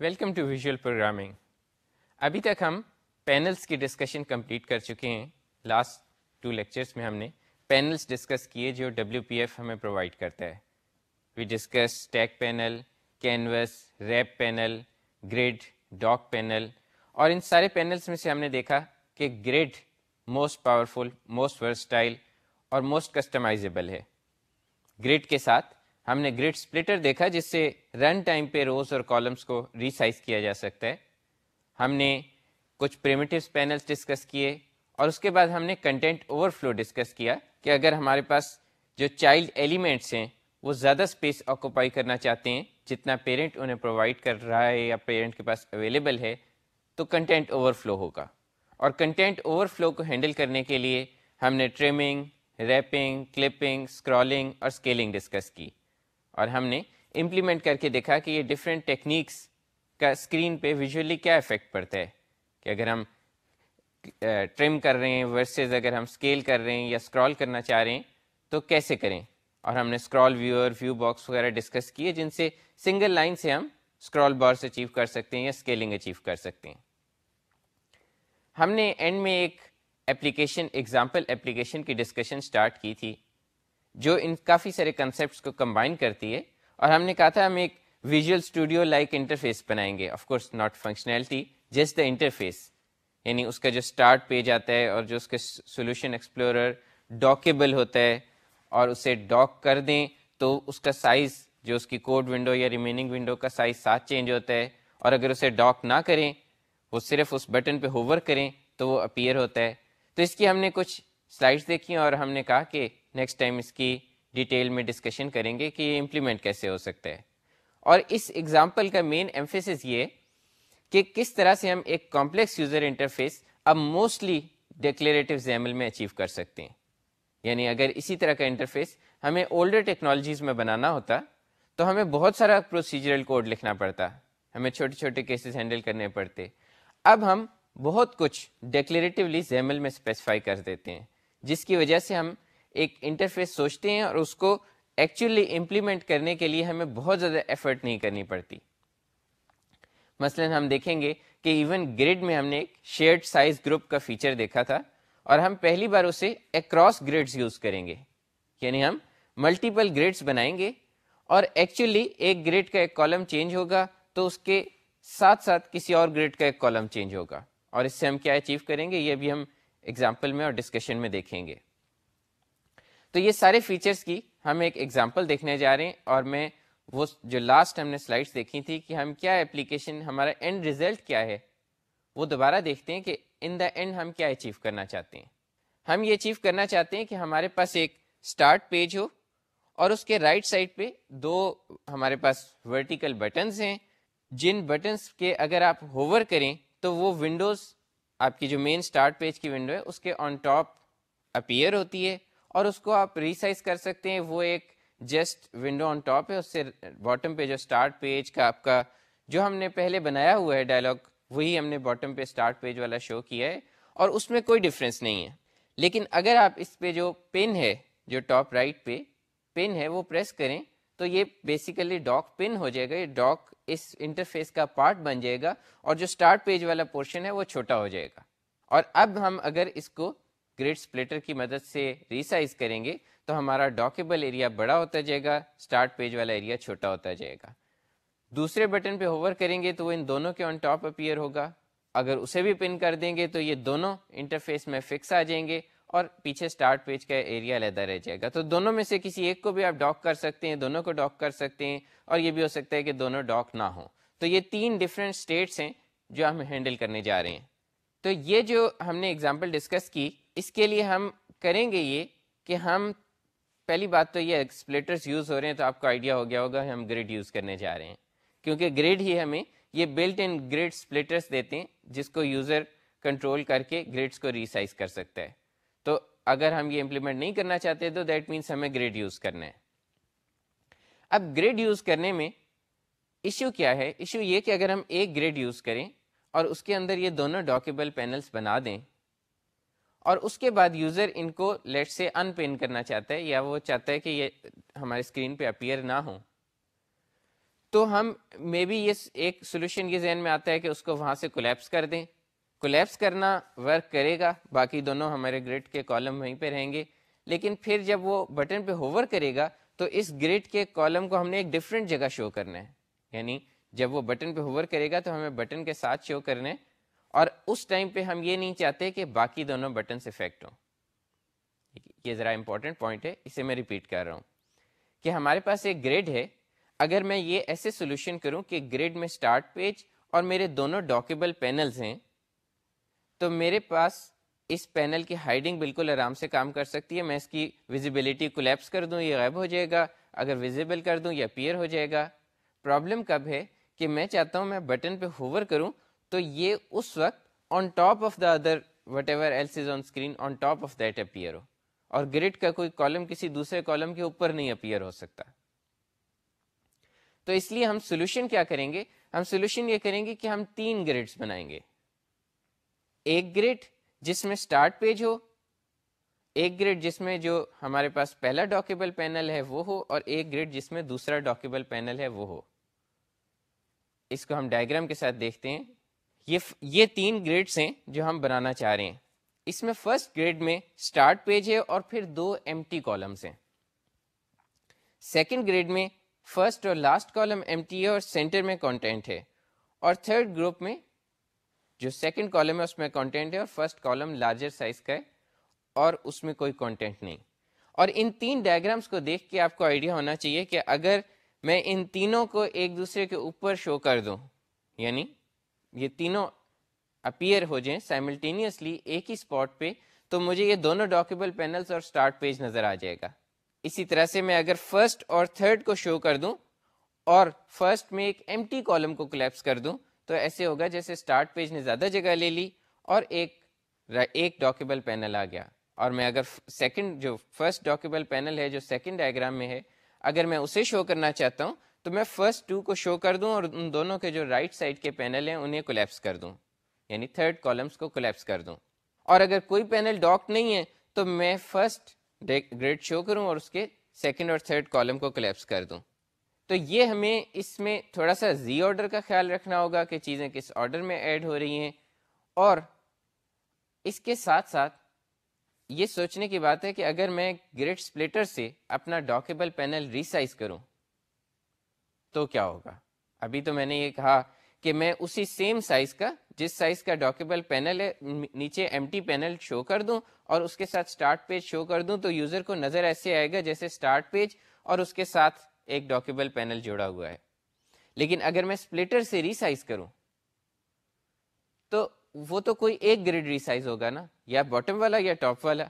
Welcome to visual programming. ابھی تک ہم پینلز کی ڈسکشن کمپلیٹ کر چکے ہیں. لاسٹ 2 لیکچرز میں ہم نے پینلز ڈسکس کیے جو WPF ہمیں پرووائڈ کرتا ہے. We discuss stack panel, canvas, wrap panel, grid, dock panel, اور ان سارے پینلز میں سے ہم نے دیکھا کہ grid most powerful, most versatile اور موسٹ کسٹمائزیبل ہے. گریڈ کے ساتھ ہم نے گریڈ سپلٹر دیکھا جس سے رن ٹائم پہ روز اور کالمز کو ریسائز کیا جا سکتا ہے. ہم نے کچھ پریمیٹیوز پینلز ڈسکس کیے اور اس کے بعد ہم نے کنٹینٹ اوور فلو ڈسکس کیا کہ اگر ہمارے پاس جو چائلڈ ایلیمنٹس ہیں وہ زیادہ اسپیس آکوپائی کرنا چاہتے ہیں جتنا پیرنٹ انہیں پرووائڈ کر رہا ہے یا پیرنٹ کے پاس اویلیبل ہے تو کنٹینٹ اوور فلو ہوگا. اور کنٹینٹ اوور فلو کو ہینڈل کرنے کے لیے ہم نے ٹریمنگ, ریپنگ, کلپنگ, اسکرولنگ اور اسکیلنگ ڈسکس کی. اور ہم نے امپلیمنٹ کر کے دیکھا کہ یہ ڈفرینٹ ٹیکنیکس کا اسکرین پہ ویژولی کیا افیکٹ پڑتا ہے کہ اگر ہم ٹرم کر رہے ہیں ورسز اگر ہم اسکیل کر رہے ہیں یا اسکرال کرنا چاہ رہے ہیں تو کیسے کریں. اور ہم نے اسکرال ویور, ویو باکس وغیرہ ڈسکس کیے جن سے سنگل لائن سے ہم اسکرال بارس اچیو کر سکتے ہیں یا اسکیلنگ اچیو کر سکتے ہیں. ہم نے اینڈ میں ایک ایپلیکیشن, ایگزامپل ایپلیکیشن کی ڈسکشن اسٹارٹ کی تھی جو ان کافی سارے کنسیپٹس کو کمبائن کرتی ہے. اور ہم نے کہا تھا ہم ایک ویژول اسٹوڈیو لائک انٹرفیس بنائیں گے. Of course not functionality, just the interface, یعنی اس کا جو اسٹارٹ پیج آتا ہے اور جو اس کے سولوشن ایکسپلورر ڈاکیبل ہوتا ہے اور اسے ڈاک کر دیں تو اس کا سائز جو اس کی کوڈ ونڈو یا ریمیننگ ونڈو کا سائز ساتھ چینج ہوتا ہے. اور اگر اسے ڈاک نہ کریں, وہ صرف اس بٹن پہ ہوور کریں تو وہ اپیئر ہوتا ہے. تو اس کی ہم نے کچھ سلائڈس دیکھی اور ہم نے کہا کہ نیکسٹ ٹائم اس کی ڈیٹیل میں ڈسکشن کریں گے کہ یہ امپلیمنٹ کیسے ہو سکتا ہے. اور اس ایگزامپل کا مین ایمفیسس یہ کہ کس طرح سے ہم ایک کمپلیکس یوزر انٹرفیس اب موسٹلی ڈیکلیریٹو XAML میں اچیو کر سکتے ہیں. یعنی اگر اسی طرح کا انٹرفیس ہمیں اولڈر ٹیکنالوجیز میں بنانا ہوتا تو ہمیں بہت سارا پروسیجرل کوڈ لکھنا پڑتا, ہمیں چھوٹے چھوٹے کیسز ہینڈل کرنے پڑتے. اب ہم بہت کچھ ڈیکلیریٹیولی XAML میں اسپیسیفائی کر دیتے ہیں جس کی وجہ سے ہم ایک انٹرفیس سوچتے ہیں اور اس کو ایکچولی امپلیمنٹ کرنے کے لیے ہمیں بہت زیادہ ایفرٹ نہیں کرنی پڑتی. مثلا ہم دیکھیں گے کہ ایون گریڈ میں ہم نے ایک شیئرڈ سائز گروپ کا فیچر دیکھا تھا اور ہم پہلی بار اسے اکراس گریڈز یوز کریں گے. یعنی ہم ملٹیپل گریڈز بنائیں گے اور ایکچولی ایک گریڈ کا ایک کالم چینج ہوگا تو اس کے ساتھ ساتھ کسی اور گریڈ کا ایک کالم چینج ہوگا. اور اس سے ہم کیا اچیو کریں گے یہ بھی ہم ایگزامپل میں اور ڈسکشن میں دیکھیں گے. تو یہ سارے فیچرز کی ہم ایک ایگزامپل دیکھنے جا رہے ہیں اور میں وہ جو لاسٹ ہم نے سلائڈس دیکھی تھی کہ ہم کیا ایپلیکیشن, ہمارا اینڈ ریزلٹ کیا ہے, وہ دوبارہ دیکھتے ہیں کہ ان دا اینڈ ہم کیا اچیو کرنا چاہتے ہیں. ہم یہ اچیو کرنا چاہتے ہیں کہ ہمارے پاس ایک اسٹارٹ پیج ہو اور اس کے رائٹ سائڈ پہ 2 ہمارے پاس ورٹیکل بٹنز ہیں جن بٹنز کے اگر آپ ہوور کریں تو وہ ونڈوز, آپ کی جو مین اسٹارٹ پیج کی ونڈو ہے اس کے آن ٹاپ اپیئر ہوتی ہے اور اس کو آپ ریسائز کر سکتے ہیں. وہ ایک جسٹ ونڈو آن ٹاپ ہے, اس سے باٹم پہ جو اسٹارٹ پیج کا آپ کا جو ہم نے پہلے بنایا ہوا ہے ڈائلاگ وہی ہم نے باٹم پہ اسٹارٹ پیج والا شو کیا ہے اور اس میں کوئی ڈفرینس نہیں ہے. لیکن اگر آپ اس پہ جو پن ہے, جو ٹاپ رائٹ پہ پن ہے وہ پریس کریں تو یہ بیسیکلی ڈاک پن ہو جائے گا, یہ ڈاک اس انٹرفیس کا پارٹ بن جائے گا اور جو اسٹارٹ پیج والا پورشن ہے وہ چھوٹا ہو جائے گا. اور اب ہم اگر اس کو گریڈ سپلٹر کی مدد سے ریسائز کریں گے تو ہمارا ڈاکیبل ایریا بڑا ہوتا جائے گا, اسٹارٹ پیج والا ایریا چھوٹا ہوتا جائے گا. دوسرے بٹن پہ ہوور کریں گے تو وہ ان دونوں کے آن ٹاپ اپیئر ہوگا. اگر اسے بھی پن کر دیں گے تو یہ دونوں انٹرفیس میں فکس آ جائیں گے اور پیچھے اسٹارٹ پیج کا ایریا علیحدہ رہ جائے گا. تو دونوں میں سے کسی ایک کو بھی آپ ڈاک کر سکتے ہیں, دونوں کو ڈاک کر سکتے ہیں, اور یہ بھی ہو سکتا ہے کہ دونوں ڈاک نہ ہوں. تو یہ 3 ڈفرینٹ اسٹیٹس ہیں جو ہم ہینڈل کرنے جا رہے ہیں. تو یہ جو ہم نے اگزامپل ڈسکس کی اس کے لیے ہم کریں گے یہ کہ ہم پہلی بات تو یہ ایکسپلیٹرز یوز ہو رہے ہیں تو آپ کو آئیڈیا ہو گیا ہوگا ہم گریڈ یوز کرنے جا رہے ہیں کیونکہ گریڈ ہی ہمیں یہ بلٹ ان گریڈ سپلٹرز دیتے ہیں جس کو یوزر کنٹرول کر کے گریڈز کو ریسائز کر سکتا ہے. تو اگر ہم یہ امپلیمنٹ نہیں کرنا چاہتے تو دیٹ مینس ہمیں گریڈ یوز کرنا ہے. اب گریڈ یوز کرنے میں ایشو کیا ہے؟ ایشو یہ کہ اگر ہم ایک گریڈ یوز کریں اور اس کے اندر یہ دونوں ڈاکیبل پینلز بنا دیں اور اس کے بعد یوزر ان کو لیٹ سے ان پن کرنا چاہتا ہے یا وہ چاہتا ہے کہ یہ ہمارے اسکرین پہ اپیئر نہ ہو, تو ہم مے بی یہ ایک سولوشن یہ ذہن میں آتا ہے کہ اس کو وہاں سے کولیپس کر دیں. کولیپس کرنا ورک کرے گا, باقی دونوں ہمارے گریڈ کے کالم وہیں پہ رہیں گے, لیکن پھر جب وہ بٹن پہ ہوور کرے گا تو اس گریڈ کے کالم کو ہم نے ایک ڈفرینٹ جگہ شو کرنا ہے. یعنی جب وہ بٹن پہ ہوور کرے گا تو ہمیں بٹن کے ساتھ شو کرنا ہے, اور اس ٹائم پہ ہم یہ نہیں چاہتے کہ باقی دونوں بٹنس افیکٹ ہوں. یہ ذرا امپورٹنٹ پوائنٹ ہے, اسے میں ریپیٹ کر رہا ہوں کہ ہمارے پاس ایک گریڈ ہے. اگر میں یہ ایسے سولوشن کروں کہ گریڈ میں اسٹارٹ پیج اور میرے دونوں ڈاکیبل پینلز ہیں, تو میرے پاس اس پینل کی ہائڈنگ بالکل آرام سے کام کر سکتی ہے. میں اس کی ویزیبلٹی کولیپس کر دوں, یہ غائب ہو جائے گا, اگر ویزیبل کر دوں یہ اپیئر ہو جائے گا. پرابلم کب ہے کہ میں چاہتا ہوں میں بٹن پہ ہوور کروں تو یہ اس وقت on top of the other whatever else is on screen on top of that appear ہو, اور گریڈ کا کوئی کالم کسی دوسرے کالم کے اوپر نہیں اپیئر ہو سکتا. تو اس لیے ہم سولوشن کیا کریں گے, ہم سولوشن یہ کریں گے کہ ہم 3 گریڈس بنائیں گے. ایک گریڈ جس میں اسٹارٹ پیج ہو, ایک گریڈ جس میں جو ہمارے پاس پہلا ڈاکیبل پینل ہے وہ ہو, اور ایک گریڈ جس میں دوسرا ڈاکیبل پینل ہے وہ ہو. اس کو ہم ڈائیگرام کے ساتھ دیکھتے ہیں. یہ 3 گریڈس ہیں جو ہم بنانا چاہ رہے ہیں. اس میں فرسٹ گریڈ میں اسٹارٹ پیج ہے اور پھر 2 ایمٹی کالمس ہیں. سیکنڈ گریڈ میں فرسٹ اور لاسٹ کالم ایمٹی ہے اور سینٹر میں کانٹینٹ ہے. اور تھرڈ گروپ میں جو سیکنڈ کالم ہے اس میں کانٹینٹ ہے اور فرسٹ کالم لارجر سائز کا ہے اور اس میں کوئی کانٹینٹ نہیں. اور ان 3 ڈائیگرامس کو دیکھ کے آپ کو آئیڈیا ہونا چاہیے کہ اگر میں ان تینوں کو ایک دوسرے کے اوپر شو کر دوں, یعنی یہ تینوں اپیئر ہو جائیں سائملٹینیسلی ایک ہی اسپاٹ پہ, تو مجھے یہ دونوں ڈاکیبل پینلز اور اسٹارٹ پیج نظر آ جائے گا. اسی طرح سے میں اگر فرسٹ اور تھرڈ کو شو کر دوں اور فرسٹ میں ایک ایمٹی کالم کو کولیپس کر دوں تو ایسے ہوگا جیسے اسٹارٹ پیج نے زیادہ جگہ لے لی اور ایک ڈاکیبل پینل آ گیا. اور میں اگر سیکنڈ جو فرسٹ ڈاکیبل پینل ہے جو سیکنڈ ڈائیگرام میں ہے, اگر میں اسے شو کرنا چاہتا ہوں تو میں فرسٹ 2 کو شو کر دوں اور ان دونوں کے جو رائٹ سائڈ کے پینل ہیں انہیں کولیپس کر دوں, یعنی تھرڈ کالمس کو کولیپس کر دوں. اور اگر کوئی پینل ڈاک نہیں ہے تو میں فرسٹ گریڈ شو کروں اور اس کے سیکنڈ اور تھرڈ کالم کو کولیپس کر دوں. تو یہ ہمیں اس میں تھوڑا سا زی آرڈر کا خیال رکھنا ہوگا کہ چیزیں کس آرڈر میں ایڈ ہو رہی ہیں. اور اس کے ساتھ ساتھ یہ سوچنے کی بات ہے کہ اگر میں گریڈ سپلٹر سے اپنا ڈاکیبل پینل ریسائز کروں تو کیا ہوگا. ابھی تو میں نے یہ کہا کہ میں اسی سیم سائز کا, جس سائز کا ڈاکیبل پینل ہے, نیچے ایمٹی پینل شو کر دوں اور اس کے ساتھ اسٹارٹ پیج شو کر دوں تو یوزر کو نظر ایسے آئے گا جیسے اسٹارٹ پیج اور اس کے ساتھ ایک ڈاکیبل پینل جوڑا ہوا ہے. لیکن اگر میں سپلٹر سے ریسائز کروں تو وہ تو کوئی ایک گریڈ ریسائز ہوگا نا, یا باٹم والا یا ٹاپ والا.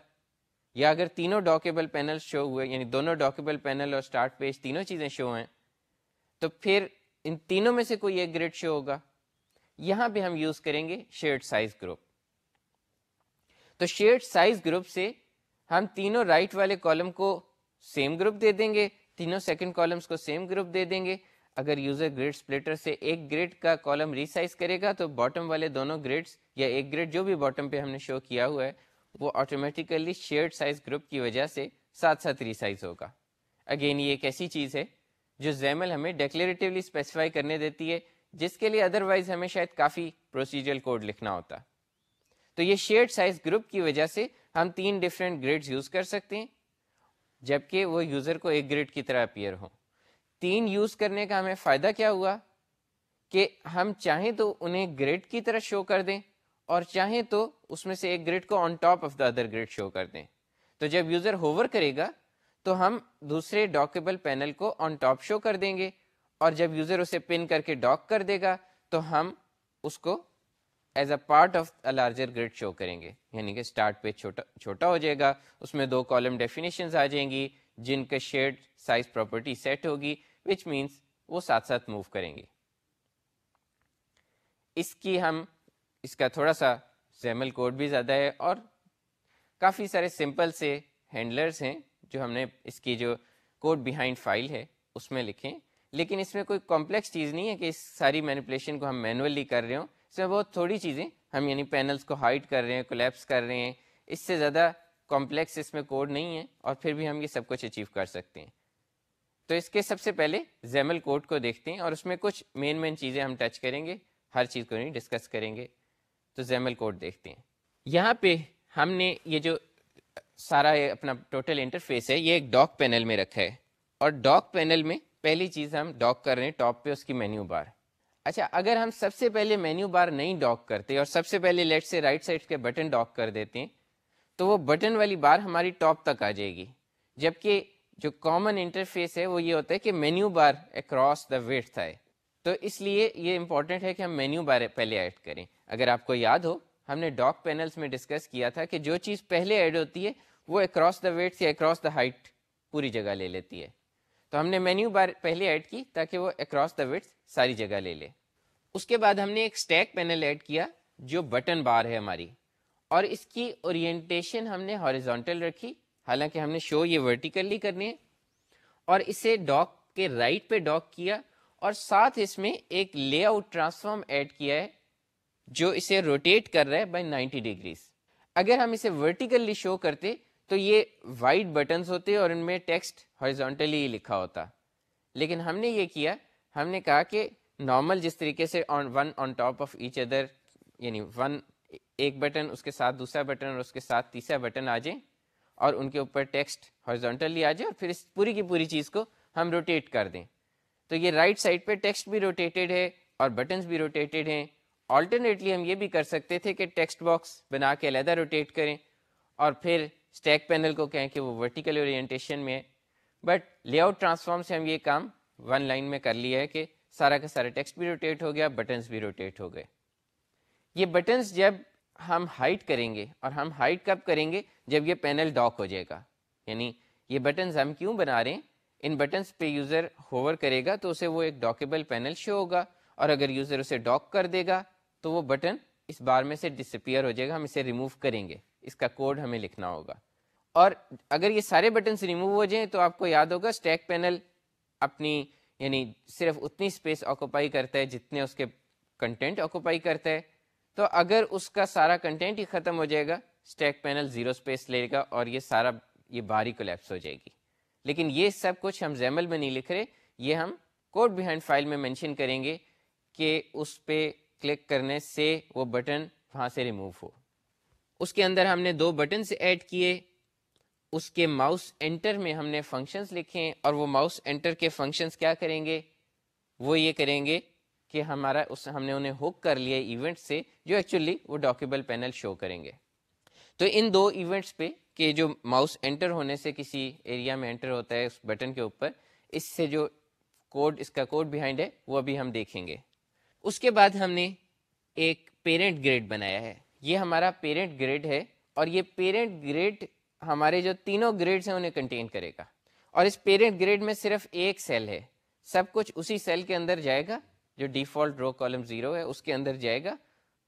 یا اگر تینوں ڈاکیبل پینل شو ہوئے, یعنی دونوں ڈاکیبل پینل اور اسٹارٹ پیج تینوں چیزیں شو ہیں, تو پھر ان تینوں میں سے کوئی ایک گریڈ شو ہوگا. یہاں پہ ہم یوز کریں گے شیئرڈ سائز گروپ. تو شیئرڈ سائز گروپ سے ہم تینوں رائٹ والے کالم کو سیم گروپ دے دیں گے, تینوں سیکنڈ کالمس کو سیم گروپ دے دیں گے. اگر یوزر گریڈ سپلٹر سے ایک گریڈ کا کالم ریسائز کرے گا تو باٹم والے دونوں گریڈس یا ایک گریڈ جو بھی باٹم پہ ہم نے شو کیا ہوا ہے وہ آٹومیٹیکلی شیئرڈ سائز گروپ کی وجہ سے ساتھ ساتھ ریسائز ہوگا. اگین یہ ایک ایسی چیز ہے جو زیمل ہمیں ڈیکلیریٹیولی اسپیسیفائی کرنے دیتی ہے, جس کے لیے ادروائز ہمیں شاید کافی پروسیجرل کوڈ لکھنا ہوتا. تو یہ شیئرڈ سائز گروپ کی وجہ سے ہم 3 ڈفرینٹ گریڈز یوز کر سکتے ہیں جبکہ وہ یوزر کو ایک گریڈ کی طرح اپیئر ہوں. 3 یوز کرنے کا ہمیں فائدہ کیا ہوا کہ ہم چاہیں تو انہیں گریڈ کی طرح شو کر دیں اور چاہیں تو اس میں سے ایک گریڈ کو on top of the other grid show کر دیں. تو جب یوزر ہوور کرے گا تو ہم دوسرے ڈاکیبل پینل کو آن ٹاپ شو کر دیں گے, اور جب یوزر اسے پن کر کے ڈاک کر دے گا تو ہم اس کو as a part of a larger grid show کریں گے. یعنی کہ اسٹارٹ پیج چھوٹا ہو جائے گا, اس میں 2 کالم ڈیفینیشنز آ جائیں گی جن کا شیئرڈ سائز پراپرٹی سیٹ ہوگی, وچ مینس وہ ساتھ ساتھ موو کریں گے. اس کا تھوڑا سا زیمل کوڈ بھی زیادہ ہے اور کافی سارے سمپل سے ہینڈلرز ہیں جو ہم نے اس کی جو کوڈ بیہائنڈ فائل ہے اس میں لکھیں, لیکن اس میں کوئی کمپلیکس چیز نہیں ہے کہ اس ساری مینیپولیشن کو ہم مینولی کر رہے ہوں. اس میں بہت تھوڑی چیزیں ہم یعنی پینلز کو ہائڈ کر رہے ہیں, کولیپس کر رہے ہیں, اس سے زیادہ کمپلیکس اس میں کوڈ نہیں ہے اور پھر بھی ہم یہ سب کچھ اچیو کر سکتے ہیں. تو اس کے سب سے پہلے زیمل کوڈ کو دیکھتے ہیں اور اس میں کچھ مین چیزیں ہم ٹچ کریں گے, ہر چیز کو نہیں ڈسکس کریں گے. تو زیمل کوڈ دیکھتے ہیں. یہاں پہ ہم نے یہ جو سارا اپنا ٹوٹل انٹرفیس ہے یہ ایک ڈاک پینل میں رکھا ہے, اور ڈاک پینل میں پہلی چیز ہم ڈاک کر رہے ہیں ٹاپ پہ اس کی مینیو بار. اچھا, اگر ہم سب سے پہلے مینیو بار نہیں ڈاک کرتے اور سب سے پہلے لیٹ سے رائٹ سائڈ کے بٹن ڈاک کر دیتے ہیں تو وہ بٹن والی بار ہماری ٹاپ تک آ جائے گی, جبکہ جو کامن انٹرفیس ہے وہ یہ ہوتا ہے کہ مینیو بار اکراس دا ویڈتھ ہے. تو اس لیے یہ امپورٹنٹ ہے کہ ہم مینیو بار پہلے ایڈ کریں. اگر آپ کو یاد ہو ہم نے ڈاک پینلز میں ڈسکس کیا تھا کہ جو چیز پہلے ایڈ ہوتی ہے وہ اکراس دا ویڈتھ یا اکراس دا ہائٹ پوری جگہ لے لیتی ہے. تو ہم نے مینیو بار پہلے ایڈ کی تاکہ وہ اکراس دا ویڈتھ ساری جگہ لے لے. اس کے بعد ہم نے ایک اسٹیک پینل ایڈ کیا جو بٹن بار ہے ہماری, اور اس کی اورینٹیشن ہم نے ہاریزونٹل رکھی, حالانکہ ہم نے شو یہ ورٹیکلی کرنی ہے, اور اسے ڈاک کے رائٹ پہ ڈاک کیا, اور ساتھ اس میں ایک لے آؤٹ ٹرانسفارم ایڈ کیا ہے جو اسے روٹیٹ کر رہا ہے بائی 90 ڈگریز. اگر ہم اسے ورٹیکلی شو کرتے تو یہ وائٹ بٹنز ہوتے اور ان میں ٹیکسٹ ہاریزونٹلی لکھا ہوتا, لیکن ہم نے یہ کیا, ہم نے کہا کہ نارمل جس طریقے سے one on top of each other, یعنی ون ایک بٹن اس کے ساتھ دوسرا بٹن اور اس کے ساتھ تیسرا بٹن آ جائیں اور ان کے اوپر ٹیکسٹ ہاریزونٹلی آ جائے, اور پھر اس پوری کی پوری چیز کو ہم روٹیٹ کر دیں. تو یہ رائٹ سائڈ پہ ٹیکسٹ بھی روٹیٹڈ ہے اور بٹنز بھی روٹیٹڈ ہیں. آلٹرنیٹلی ہم یہ بھی کر سکتے تھے کہ ٹیکسٹ باکس بنا کے علیحدہ روٹیٹ کریں اور پھر اسٹیک پینل کو کہیں کہ وہ ورٹیکل اورینٹیشن میں ہے, بٹ لے آؤٹ ٹرانسفارم سے ہم یہ کام ون لائن میں کر لیا ہے کہ سارا کا سارا ٹیکسٹ بھی روٹیٹ ہو گیا, بٹنز بھی روٹیٹ ہو گئے. یہ بٹنز جب ہم ہائڈ کریں گے, اور ہم ہائڈ کب کریں گے جب یہ پینل ڈاک ہو جائے گا, یعنی یہ بٹنز ہم کیوں بنا رہے ہیں, ان بٹنز پہ یوزر ہوور کرے گا تو اسے وہ ایک ڈاکیبل پینل شو ہوگا, اور اگر یوزر اسے ڈاک کر دے گا تو وہ بٹن اس بار میں سے ڈسپیئر ہو جائے گا, ہم اسے ریموو کریں گے, اس کا کوڈ ہمیں لکھنا ہوگا. اور اگر یہ سارے بٹنز ریموو ہو جائیں تو آپ کو یاد ہوگا اسٹیک پینل اپنی یعنی صرف اتنی اسپیس آکوپائی کرتا ہے جتنے اس کے کنٹینٹ آکوپائی کرتا ہے. تو اگر اس کا سارا کنٹینٹ ہی ختم ہو جائے گا اسٹیک پینل زیرو اسپیس لے گا اور یہ سارا یہ بار ہی کولیپس ہو جائے گی. لیکن یہ سب کچھ ہم زیمل میں نہیں لکھ رہے, یہ ہم کوڈ بیہائنڈ فائل میں مینشن کریں گے کہ اس پہ کلک کرنے سے وہ بٹن وہاں سے ریموو ہو. اس کے اندر ہم نے 2 بٹنز ایڈ کیے, اس کے ماؤس انٹر میں ہم نے فنکشنز لکھے, اور وہ ماؤس انٹر کے فنکشنز کیا کریں گے, وہ یہ کریں گے کہ ہمارا ہم نے انہیں ہوک کر لیا ایونٹ سے جو ایکچولی وہ ڈاکیبل پینل شو کریں گے. تو ان 2 ایونٹس پہ کہ جو ماؤس انٹر ہونے سے کسی ایریا میں انٹر ہوتا ہے اس بٹن کے اوپر, اس سے جو کوڈ اس کا کوڈ بیہائنڈ ہے وہ ابھی ہم دیکھیں گے. اس کے بعد ہم نے ایک پیرنٹ گریڈ بنایا ہے, یہ ہمارا پیرنٹ گریڈ ہے, اور یہ پیرنٹ گریڈ ہمارے جو تینوں گریڈز ہیں انہیں کنٹین کرے گا. اور اس پیرنٹ گریڈ میں صرف ایک سیل ہے, سب کچھ اسی سیل کے اندر جائے گا جو ڈیفالٹ رو کالم 0 ہے اس کے اندر جائے گا.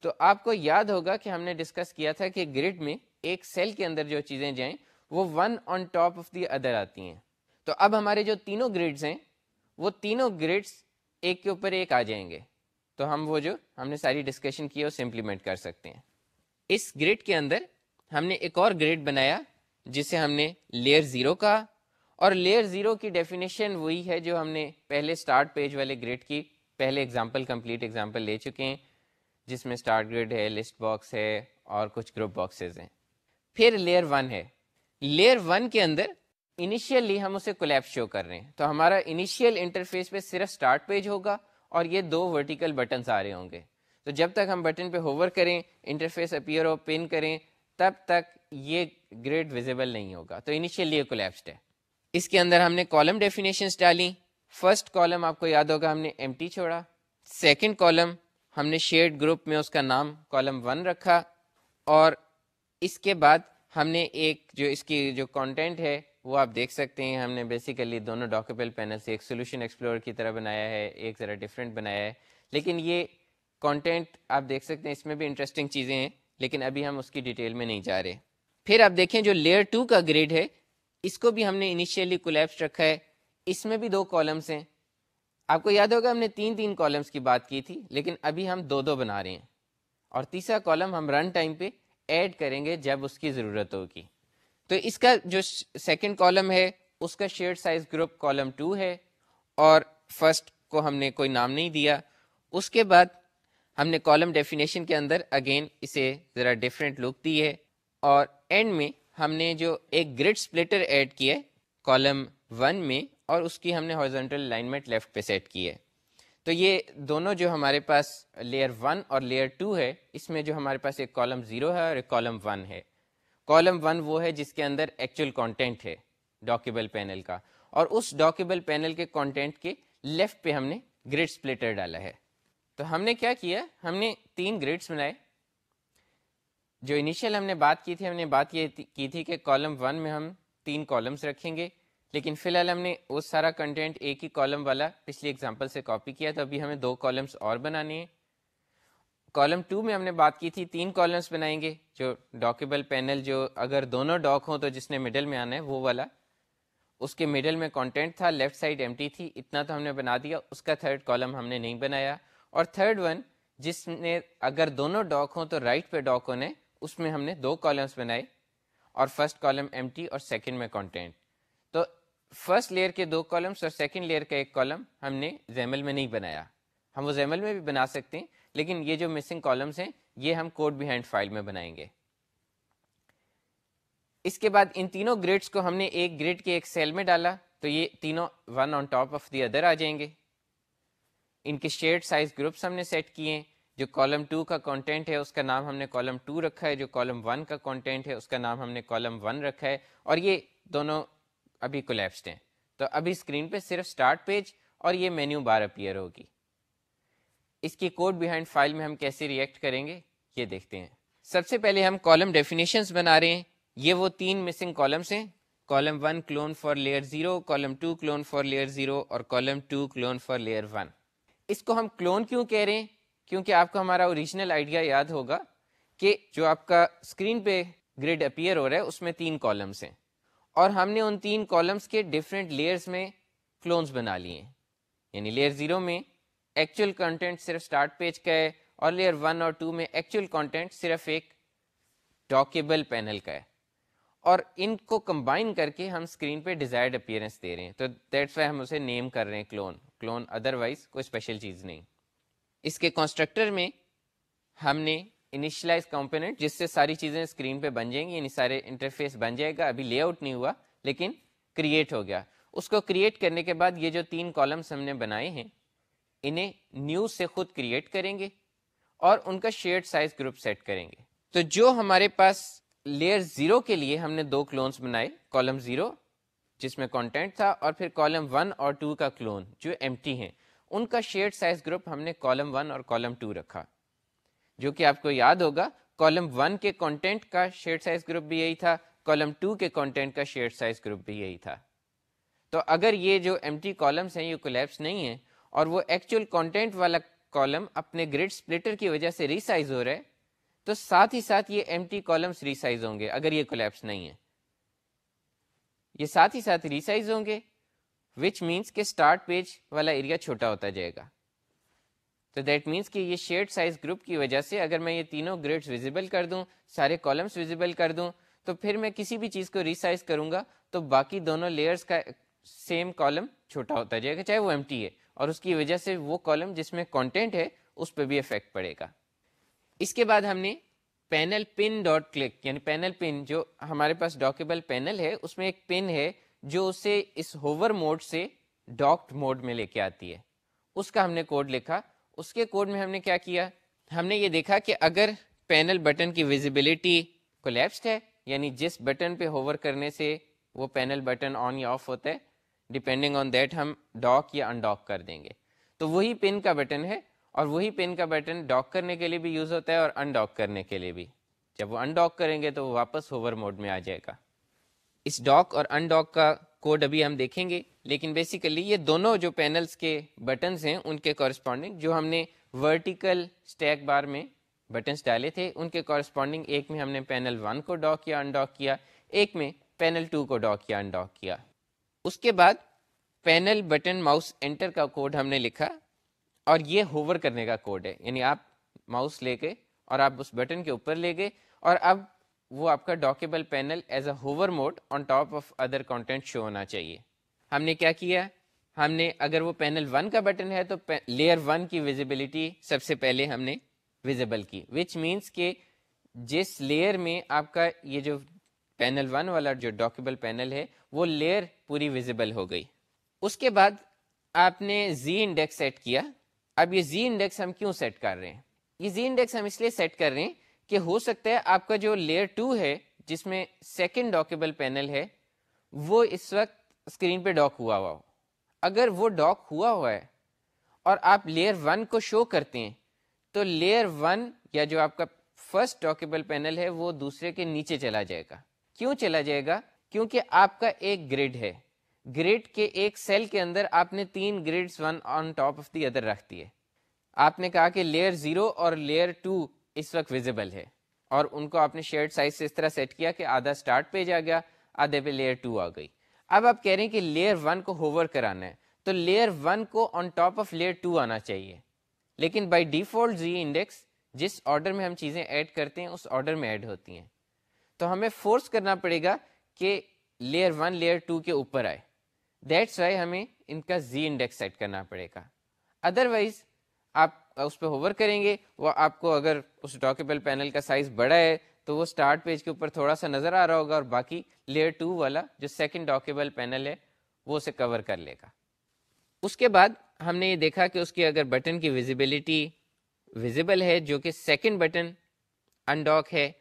تو آپ کو یاد ہوگا کہ ہم نے ڈسکس کیا تھا کہ گریڈ میں ایک سیل کے اندر جو چیزیں جائیں وہ one on top of the other آتی ہیں. تو اب ہمارے جو تینوں گریڈز ہیں وہ تینوں گریڈز ایک کے اوپر ایک آ جائیں گے, تو ہم وہ جو ہم نے ساری ڈسکشن کی ہے اسے امپلیمنٹ کر سکتے ہیں. اس گریڈ کے اندر ہم نے ایک اور گریڈ بنایا جسے ہم نے لیئر 0 کہا, اور لیئر 0 کی ڈیفینیشن وہی ہے جو ہم نے پہلے اسٹارٹ پیج والے گریڈ کی پہلے ایگزامپل کمپلیٹ ایگزامپل لے چکے ہیں, جس میں اسٹارٹ گریڈ ہے, لسٹ باکس ہے اور کچھ گروپ باکسز ہیں. پھر لیئر 1 ہے, لیئر 1 کے اندر انیشیلی ہم اسے کولیپس شو کر رہے ہیں, تو ہمارا انیشیل انٹرفیس پہ صرف اسٹارٹ پیج ہوگا اور یہ 2 ورٹیکل بٹنز آ رہے ہوں گے. تو جب تک ہم بٹن پہ ہوور کریں, انٹرفیس اپیئر ہو, پن کریں, تب تک یہ گریڈ ویزیبل نہیں ہوگا. تو انیشیلی یہ کولیپسڈ ہے. اس کے اندر ہم نے کالم ڈیفینیشنز ڈالیں. فرسٹ کالم آپ کو یاد ہوگا ہم نے ایمٹی چھوڑا. سیکنڈ کالم ہم نے شیئرڈ گروپ میں اس کا نام کالم 1 رکھا, اور اس کے بعد ہم نے ایک جو اس کی جو کانٹینٹ ہے وہ آپ دیکھ سکتے ہیں, ہم نے بیسیکلی دونوں ڈاکیبل پینل سے ایک سولوشن ایکسپلورر کی طرح بنایا ہے, ایک ذرا ڈفرینٹ بنایا ہے, لیکن یہ کانٹینٹ آپ دیکھ سکتے ہیں اس میں بھی انٹرسٹنگ چیزیں ہیں, لیکن ابھی ہم اس کی ڈیٹیل میں نہیں جا رہے. پھر آپ دیکھیں جو لیئر 2 کا گریڈ ہے اس کو بھی ہم نے انیشیلی کولیپس رکھا ہے, اس میں بھی 2 کالمس ہیں. آپ کو یاد ہوگا ہم نے 3 کالمس کی بات کی تھی, لیکن ابھی ہم 2 بنا رہے ہیں, اور تیسرا کالم ہم رن ٹائم پہ ایڈ کریں گے جب اس کی ضرورت ہوگی. تو اس کا جو سیکنڈ کالم ہے اس کا شیئرڈ سائز گروپ کالم 2 ہے اور فرسٹ کو ہم نے کوئی نام نہیں دیا. اس کے بعد ہم نے کالم ڈیفینیشن کے اندر اگین اسے ذرا ڈفرینٹ لک دی ہے اور اینڈ میں ہم نے جو ایک گریڈ سپلٹر ایڈ کیا ہے کالم 1 میں اور اس کی ہم نے ہارزونٹل الائنمنٹ لیفٹ پہ سیٹ کی ہے. تو یہ دونوں جو ہمارے پاس لیئر 1 اور لیئر 2 ہے اس میں جو ہمارے پاس ایک کالم 0 ہے اور ایک کالم 1 ہے. کالم 1 وہ ہے جس کے اندر ایکچوئل کانٹینٹ ہے ڈاکیبل پینل کا اور اس ڈاکیبل پینل کے کانٹینٹ کے لیفٹ پہ ہم نے گریڈ سپلٹر ڈالا ہے. تو ہم نے کیا کیا, ہم نے 3 گریڈس بنائے. جو انیشیل ہم نے بات کی تھی, ہم نے بات یہ کی تھی کہ کالم 1 میں ہم 3 کالمس رکھیں گے, لیکن فی الحال ہم نے وہ سارا کنٹینٹ ایک ہی کالم والا پچھلی اگزامپل سے کاپی کیا, تو ابھی ہمیں 2 کالمس اور بنانے ہیں. کالم 2 میں ہم نے بات کی تھی 3 کالمس بنائیں گے, جو ڈاکیبل پینل جو اگر دونوں ڈاک ہوں تو جس نے مڈل میں آنا ہے وہ والا, اس کے مڈل میں کانٹینٹ تھا, لیفٹ سائڈ ایمٹی تھی, اتنا تو ہم نے بنا دیا. اس کا تھرڈ کالم ہم نے نہیں بنایا. اور تھرڈ ون جس نے اگر دونوں ڈاک ہوں تو رائٹ پہ ڈاک ہونے, اس میں ہم نے 2 کالمس بنائے اور فرسٹ کالم ایمٹی اور سیکنڈ میں کانٹینٹ. تو فرسٹ لیئر کے 2 کالمس اور سیکنڈ لیئر کا 1 کالم ہم نے زیمل میں نہیں بنایا. ہم وہ زیمل میں بھی بنا سکتے ہیں, لیکن یہ جو مسنگ کالمس ہیں یہ ہم کوڈ بیہائنڈ فائل میں بنائیں گے. اس کے بعد ان تینوں گریڈس کو ہم نے ایک گریڈ کے ایک سیل میں ڈالا, تو یہ تینوں one on top of the other آ جائیں گے. ان کے شیئرڈ سائز گروپس ہم نے سیٹ کیے. جو کالم 2 کا کانٹینٹ ہے اس کا نام ہم نے کالم 2 رکھا ہے, جو کالم 1 کا کانٹینٹ ہے اس کا نام ہم نے کالم 1 رکھا ہے, اور یہ دونوں ابھی کولیپسڈ ہیں. تو ابھی اسکرین پہ صرف اسٹارٹ پیج اور یہ مینیو بار اپیئر ہوگی. اس کی کوڈ بیہائنڈ فائل میں ہم کیسے ریئیکٹ کریں گے یہ دیکھتے ہیں. سب سے پہلے ہم کالم ڈیفینیشنز بنا رہے ہیں. یہ وہ 3 مسنگ کالمس ہیں, کالم 1 کلون فار لیئر 0, کالم 2 کلون فار لیئر 0 اور کالم 2 کلون فار لیئر 1. اس کو ہم کلون کیوں کہہ رہے ہیں, کیونکہ آپ کو ہمارا اوریجنل آئیڈیا یاد ہوگا کہ جو آپ کا اسکرین پہ گریڈ اپیئر ہو رہا ہے اس میں 3 کالمس ہیں اور ہم نے ان 3 کالمس کے ڈفرینٹ لیئرز میں کلونز بنا لیے ہیں. یعنی لیئر 0 میں ایکچوئل کنٹینٹ صرف سٹارٹ پیج کا ہے اور لیئر 1 اور 2 میں ایکچوئل کنٹینٹ صرف ایک ڈاکیبل پینل کا ہے, اور ان کو کمبائن کر کے ہم اسکرین پہ ڈیزائرڈ اپیئرنس دے رہے ہیں. تو دیٹس وائی ہم اسے نیم کر رہے ہیں کلون, ادروائز کوئی اسپیشل چیز نہیں. اس کے کنسٹرکٹر میں ہم نے انیشلائز کمپوننٹ جس سے ساری چیزیں اسکرین پہ بن جائیں گی, یعنی سارے انٹرفیس بن جائے گا. ابھی لے آؤٹ نہیں ہوا لیکن کریٹ ہو گیا. اس کو کریٹ کرنے کے بعد یہ جو 3 کالمس ہم نے بنائے ہیں انہیں نیو سے خود کریٹ کریں گے اور ان کا شیئرڈ سائز گروپ سیٹ کریں گے. تو جو ہمارے پاس لیئر 0 کے لیے ہم نے 2 کلونز بنائے, کالم 0 جس میں کانٹینٹ تھا اور پھر کالم 1 اور 2 کا کلون جو ایمٹی ہیں, ان کا شیئرڈ سائز گروپ ہم نے کالم 1 اور کالم 2 رکھا. جو کہ آپ کو یاد ہوگا کالم 1 کے کانٹینٹ کا شیئرڈ سائز گروپ بھی یہی تھا, کالم 2 کے کانٹینٹ کا شیئرڈ سائز گروپ بھی یہی تھا. تو اگر یہ جو ایمٹی کالمس ہیں یہ کولیپس نہیں ہیں اور وہ ایکچوئل کانٹینٹ والا کالم اپنے گریڈ سپلٹر کی وجہ سے ریسائز ہو رہا ہے, تو ساتھ ہی ساتھ یہ ایمٹی کالمس ریسائز ہوں گے. اگر یہ کولیپس نہیں ہے یہ ساتھ ہی ساتھ ریسائز ہوں گے, وچ مینس کہ اسٹارٹ پیج والا ایریا چھوٹا ہوتا جائے گا. تو دیٹ مینس کہ یہ شیئرڈ سائز گروپ کی وجہ سے اگر میں یہ تینوں گریڈز ویزیبل کر دوں, سارے کالمس ویزیبل کر دوں, تو پھر میں کسی بھی چیز کو ریسائز کروں گا تو باقی دونوں لیئرز کا سیم کالم چھوٹا ہوتا جائے گا چاہے وہ ایمٹی ہے, اور اس کی وجہ سے وہ کالم جس میں کانٹینٹ ہے اس پہ بھی افیکٹ پڑے گا. اس کے بعد ہم نے پینل پن ڈاٹ کلک, یعنی پینل پن جو ہمارے پاس ڈاکیبل پینل ہے اس میں ایک پن ہے جو اسے اس ہوور موڈ سے ڈاکڈ موڈ میں لے کے آتی ہے, اس کا ہم نے کوڈ لکھا. اس کے کوڈ میں ہم نے کیا کیا, ہم نے یہ دیکھا کہ اگر پینل بٹن کی ویزیبلٹی کولیپسڈ ہے, یعنی جس بٹن پہ ہوور کرنے سے وہ پینل بٹن آن یا آف ہوتا ہے, ڈیپینڈنگ آن دیٹ ہم ڈاک یا ان ڈاک کر دیں گے. تو وہی پن کا بٹن ہے اور وہی پن کا بٹن ڈاک کرنے کے لیے بھی یوز ہوتا ہے اور ان ڈاک کرنے کے لیے بھی. جب وہ ان ڈاک کریں گے تو وہ واپس ہوور موڈ میں آ جائے گا. اس ڈاک اور ان ڈاک کا کوڈ ابھی ہم دیکھیں گے, لیکن بیسیکلی یہ دونوں جو پینلز کے بٹنز ہیں ان کے کورسپونڈنگ جو ہم نے ورٹیکل اسٹیک بار میں بٹنز ڈالے تھے ان کے کورسپونڈنگ ایک میں ہم نے پینل 1 کو ڈاک یا ان ڈاک کیا, ایک میں پینل 2 کو ڈاک یا ان ڈاک کیا. اس کے بعد پینل بٹن ماؤس انٹر کا کوڈ ہم نے لکھا اور یہ ہوور کرنے کا کوڈ ہے, یعنی آپ ماؤس لے کے اور آپ اس بٹن کے اوپر لے گئے اور اب وہ آپ کا dockable panel as a hover mode on top of other content show ہونا چاہیے. ہم نے کیا کیا, ہم نے اگر وہ پینل 1 کا بٹن ہے تو لیئر 1 کی ویزیبلٹی سب سے پہلے ہم نے ویزیبل کی, وچ مینس کہ جس لیئر میں آپ کا یہ جو پینل 1 والا جو ڈاکیبل پینل ہے وہ لیئر پوری ویزیبل ہو گئی. اس کے بعد آپ نے زی انڈیکس سیٹ کیا. اب یہ زی انڈیکس ہم کیوں سیٹ کر رہے ہیں؟ یہ زی انڈیکس ہم اس لیے سیٹ کر رہے ہیں کہ ہو سکتا ہے آپ کا جو لیئر 2 ہے جس میں سیکنڈ ڈاکیبل پینل ہے وہ اس وقت اسکرین پہ ڈاک ہوا ہو. اگر وہ ڈاک ہوا ہے اور آپ لیئر 1 کو شو کرتے ہیں تو لیئر 1 یا جو آپ کا فرسٹ ڈاکیبل پینل ہے وہ دوسرے کے نیچے چلا جائے گا. کیوں چلا جائے گا؟ کیونکہ آپ کا ایک گریڈ ہے, گریڈ کے ایک سیل کے اندر آپ نے 3 grades one on top of the other رکھ دیے. آپ نے کہا کہ لیئر 0 اور لیئر 2 اس وقت ویزیبل ہے اور ان کو آپ نے شیئرڈ سائز سے اس طرح سیٹ کیا کہ آدھا سٹارٹ پیج آ گیا, آدھے پہ لیئر 2 آ گئی. اب آپ کہہ رہے ہیں کہ لیئر 1 کو ہوور کرانا ہے تو لیئر 1 کو آن ٹاپ آف لیئر 2 آنا چاہیے, لیکن بائی ڈیفالٹ زی انڈیکس جس آرڈر میں ہم چیزیں ایڈ کرتے ہیں اس آرڈر میں ایڈ ہوتی ہیں. تو ہمیں فورس کرنا پڑے گا کہ لیئر 1 لیئر 2 کے اوپر آئے. دیٹس وائی ہمیں ان کا زی انڈیکس سیٹ کرنا پڑے گا. ادروائز آپ اس پہ ہوور کریں گے, وہ آپ کو اگر اس ڈاکیبل پینل کا سائز بڑا ہے تو وہ سٹارٹ پیج کے اوپر تھوڑا سا نظر آ رہا ہوگا اور باقی لیئر 2 والا جو سیکنڈ ڈاکیبل پینل ہے وہ اسے کور کر لے گا. اس کے بعد ہم نے یہ دیکھا کہ اس کی اگر بٹن کی ویزیبلٹی ویزیبل ہے جو کہ سیکنڈ بٹن انڈاک ہے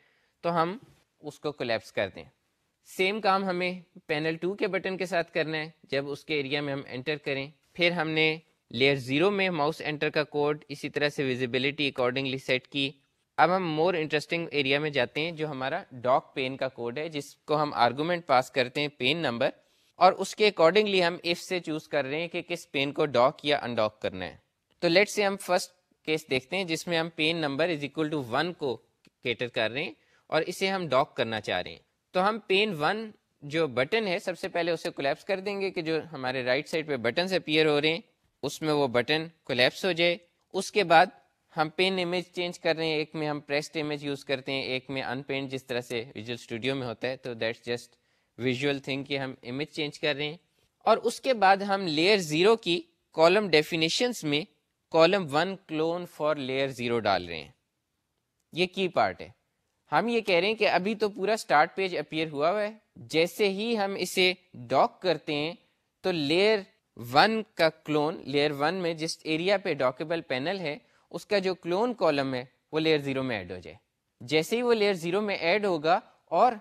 تو ہم اس کو کولیپس کر دیں. سیم کام ہمیں پینل 2 کے بٹن کے ساتھ کرنا ہے. جب اس کے ایریا میں ہم انٹر کریں, پھر ہم نے لیئر 0 میں ماؤس انٹر کا کوڈ اسی طرح سے ویزیبلٹی اکارڈنگلی سیٹ کی. اب ہم مور انٹرسٹنگ ایریا میں جاتے ہیں جو ہمارا ڈاک پین کا کوڈ ہے, جس کو ہم آرگومنٹ پاس کرتے ہیں پین نمبر, اور اس کے اکارڈنگلی ہم اف سے چوز کر رہے ہیں کہ کس پین کو ڈاک یا انڈاک کرنا ہے. تو لیٹ سے ہم فرسٹ کیس دیکھتے ہیں جس میں ہم pen number is equal to 1 کو کیٹر کر رہے ہیں اور اسے ہم ڈاک کرنا چاہ رہے ہیں. تو ہم پین 1 جو بٹن ہے سب سے پہلے اسے کولیپس کر دیں گے کہ جو ہمارے رائٹ سائڈ پہ بٹنز اپیئر ہو رہے ہیں اس میں وہ بٹن کولیپس ہو جائے. اس کے بعد ہم پین امیج چینج کر رہے ہیں, ایک میں ہم پریسڈ امیج یوز کرتے ہیں, ایک میں ان پینڈ جس طرح سے ویژول اسٹوڈیو میں ہوتا ہے. تو دیٹس جسٹ ویژول تھنگ کہ ہم امیج چینج کر رہے ہیں. اور اس کے بعد ہم لیئر 0 کی کالم ڈیفینیشنز میں کالم 1 کلون فار لیئر 0 ڈال رہے ہیں. یہ کی پارٹ ہے. ہم یہ کہہ رہے ہیں کہ ابھی تو پورا سٹارٹ پیج اپیئر ہوا ہے, جیسے ہی ہم اسے ڈاک کرتے ہیں تو لیئر 1 کا کلون لیئر 1 میں جس ایریا پہ ڈاکیبل پینل ہے اس کا جو کلون کالم ہے وہ لیئر 0 میں ایڈ ہو جائے. جیسے ہی وہ لیئر 0 میں ایڈ ہوگا, اور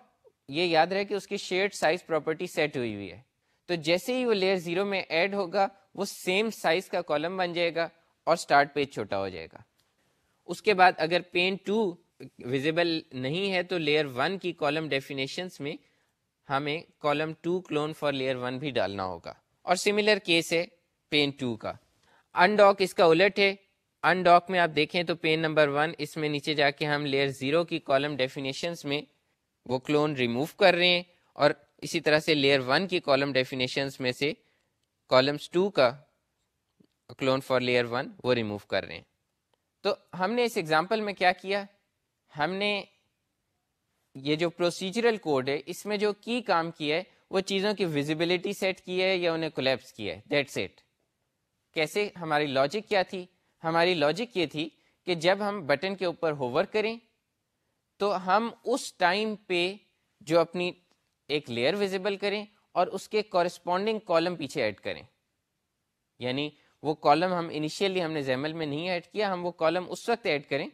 یہ یاد رہے کہ اس کی شیئرڈ سائز پراپرٹی سیٹ ہوئی ہوئی ہے, تو جیسے ہی وہ لیئر 0 میں ایڈ ہوگا وہ سیم سائز کا کالم بن جائے گا اور سٹارٹ پیج چھوٹا ہو جائے گا. اس کے بعد اگر پین 2 ویزیبل نہیں ہے تو لیئر 1 کی کالم ڈیفینیشنز میں ہمیں کالم 2 کلون فار لیئر 1 بھی ڈالنا ہوگا. اور سملر کیس ہے پین 2 کا. انڈاک اس کا الٹ ہے. انڈاک میں آپ دیکھیں تو پین نمبر 1 اس میں نیچے جا کے ہم لیئر 0 کی کالم ڈیفینیشنز میں وہ کلون ریموو کر رہے ہیں, اور اسی طرح سے لیئر 1 کی کالم ڈیفینیشنز میں سے کالمز 2 کا کلون فار لیئر 1 وہ ریموو کر رہے ہیں. تو ہم نے اس ایگزامپل میں کیا کیا, ہم نے یہ جو پروسیجرل کوڈ ہے اس میں جو کی کام کیا ہے وہ چیزوں کی ویزیبلٹی سیٹ کی ہے یا انہیں کولیپس کیا ہے. That's it. کیسے؟ ہماری لاجک کیا تھی؟ ہماری لاجک یہ تھی کہ جب ہم بٹن کے اوپر ہوور کریں تو ہم اس ٹائم پہ جو اپنی ایک لیئر ویزیبل کریں اور اس کے کورسپونڈنگ کالم پیچھے ایڈ کریں. یعنی وہ کالم ہم انیشیلی ہم نے زیمل میں نہیں ایڈ کیا, ہم وہ کالم اس وقت ایڈ کریں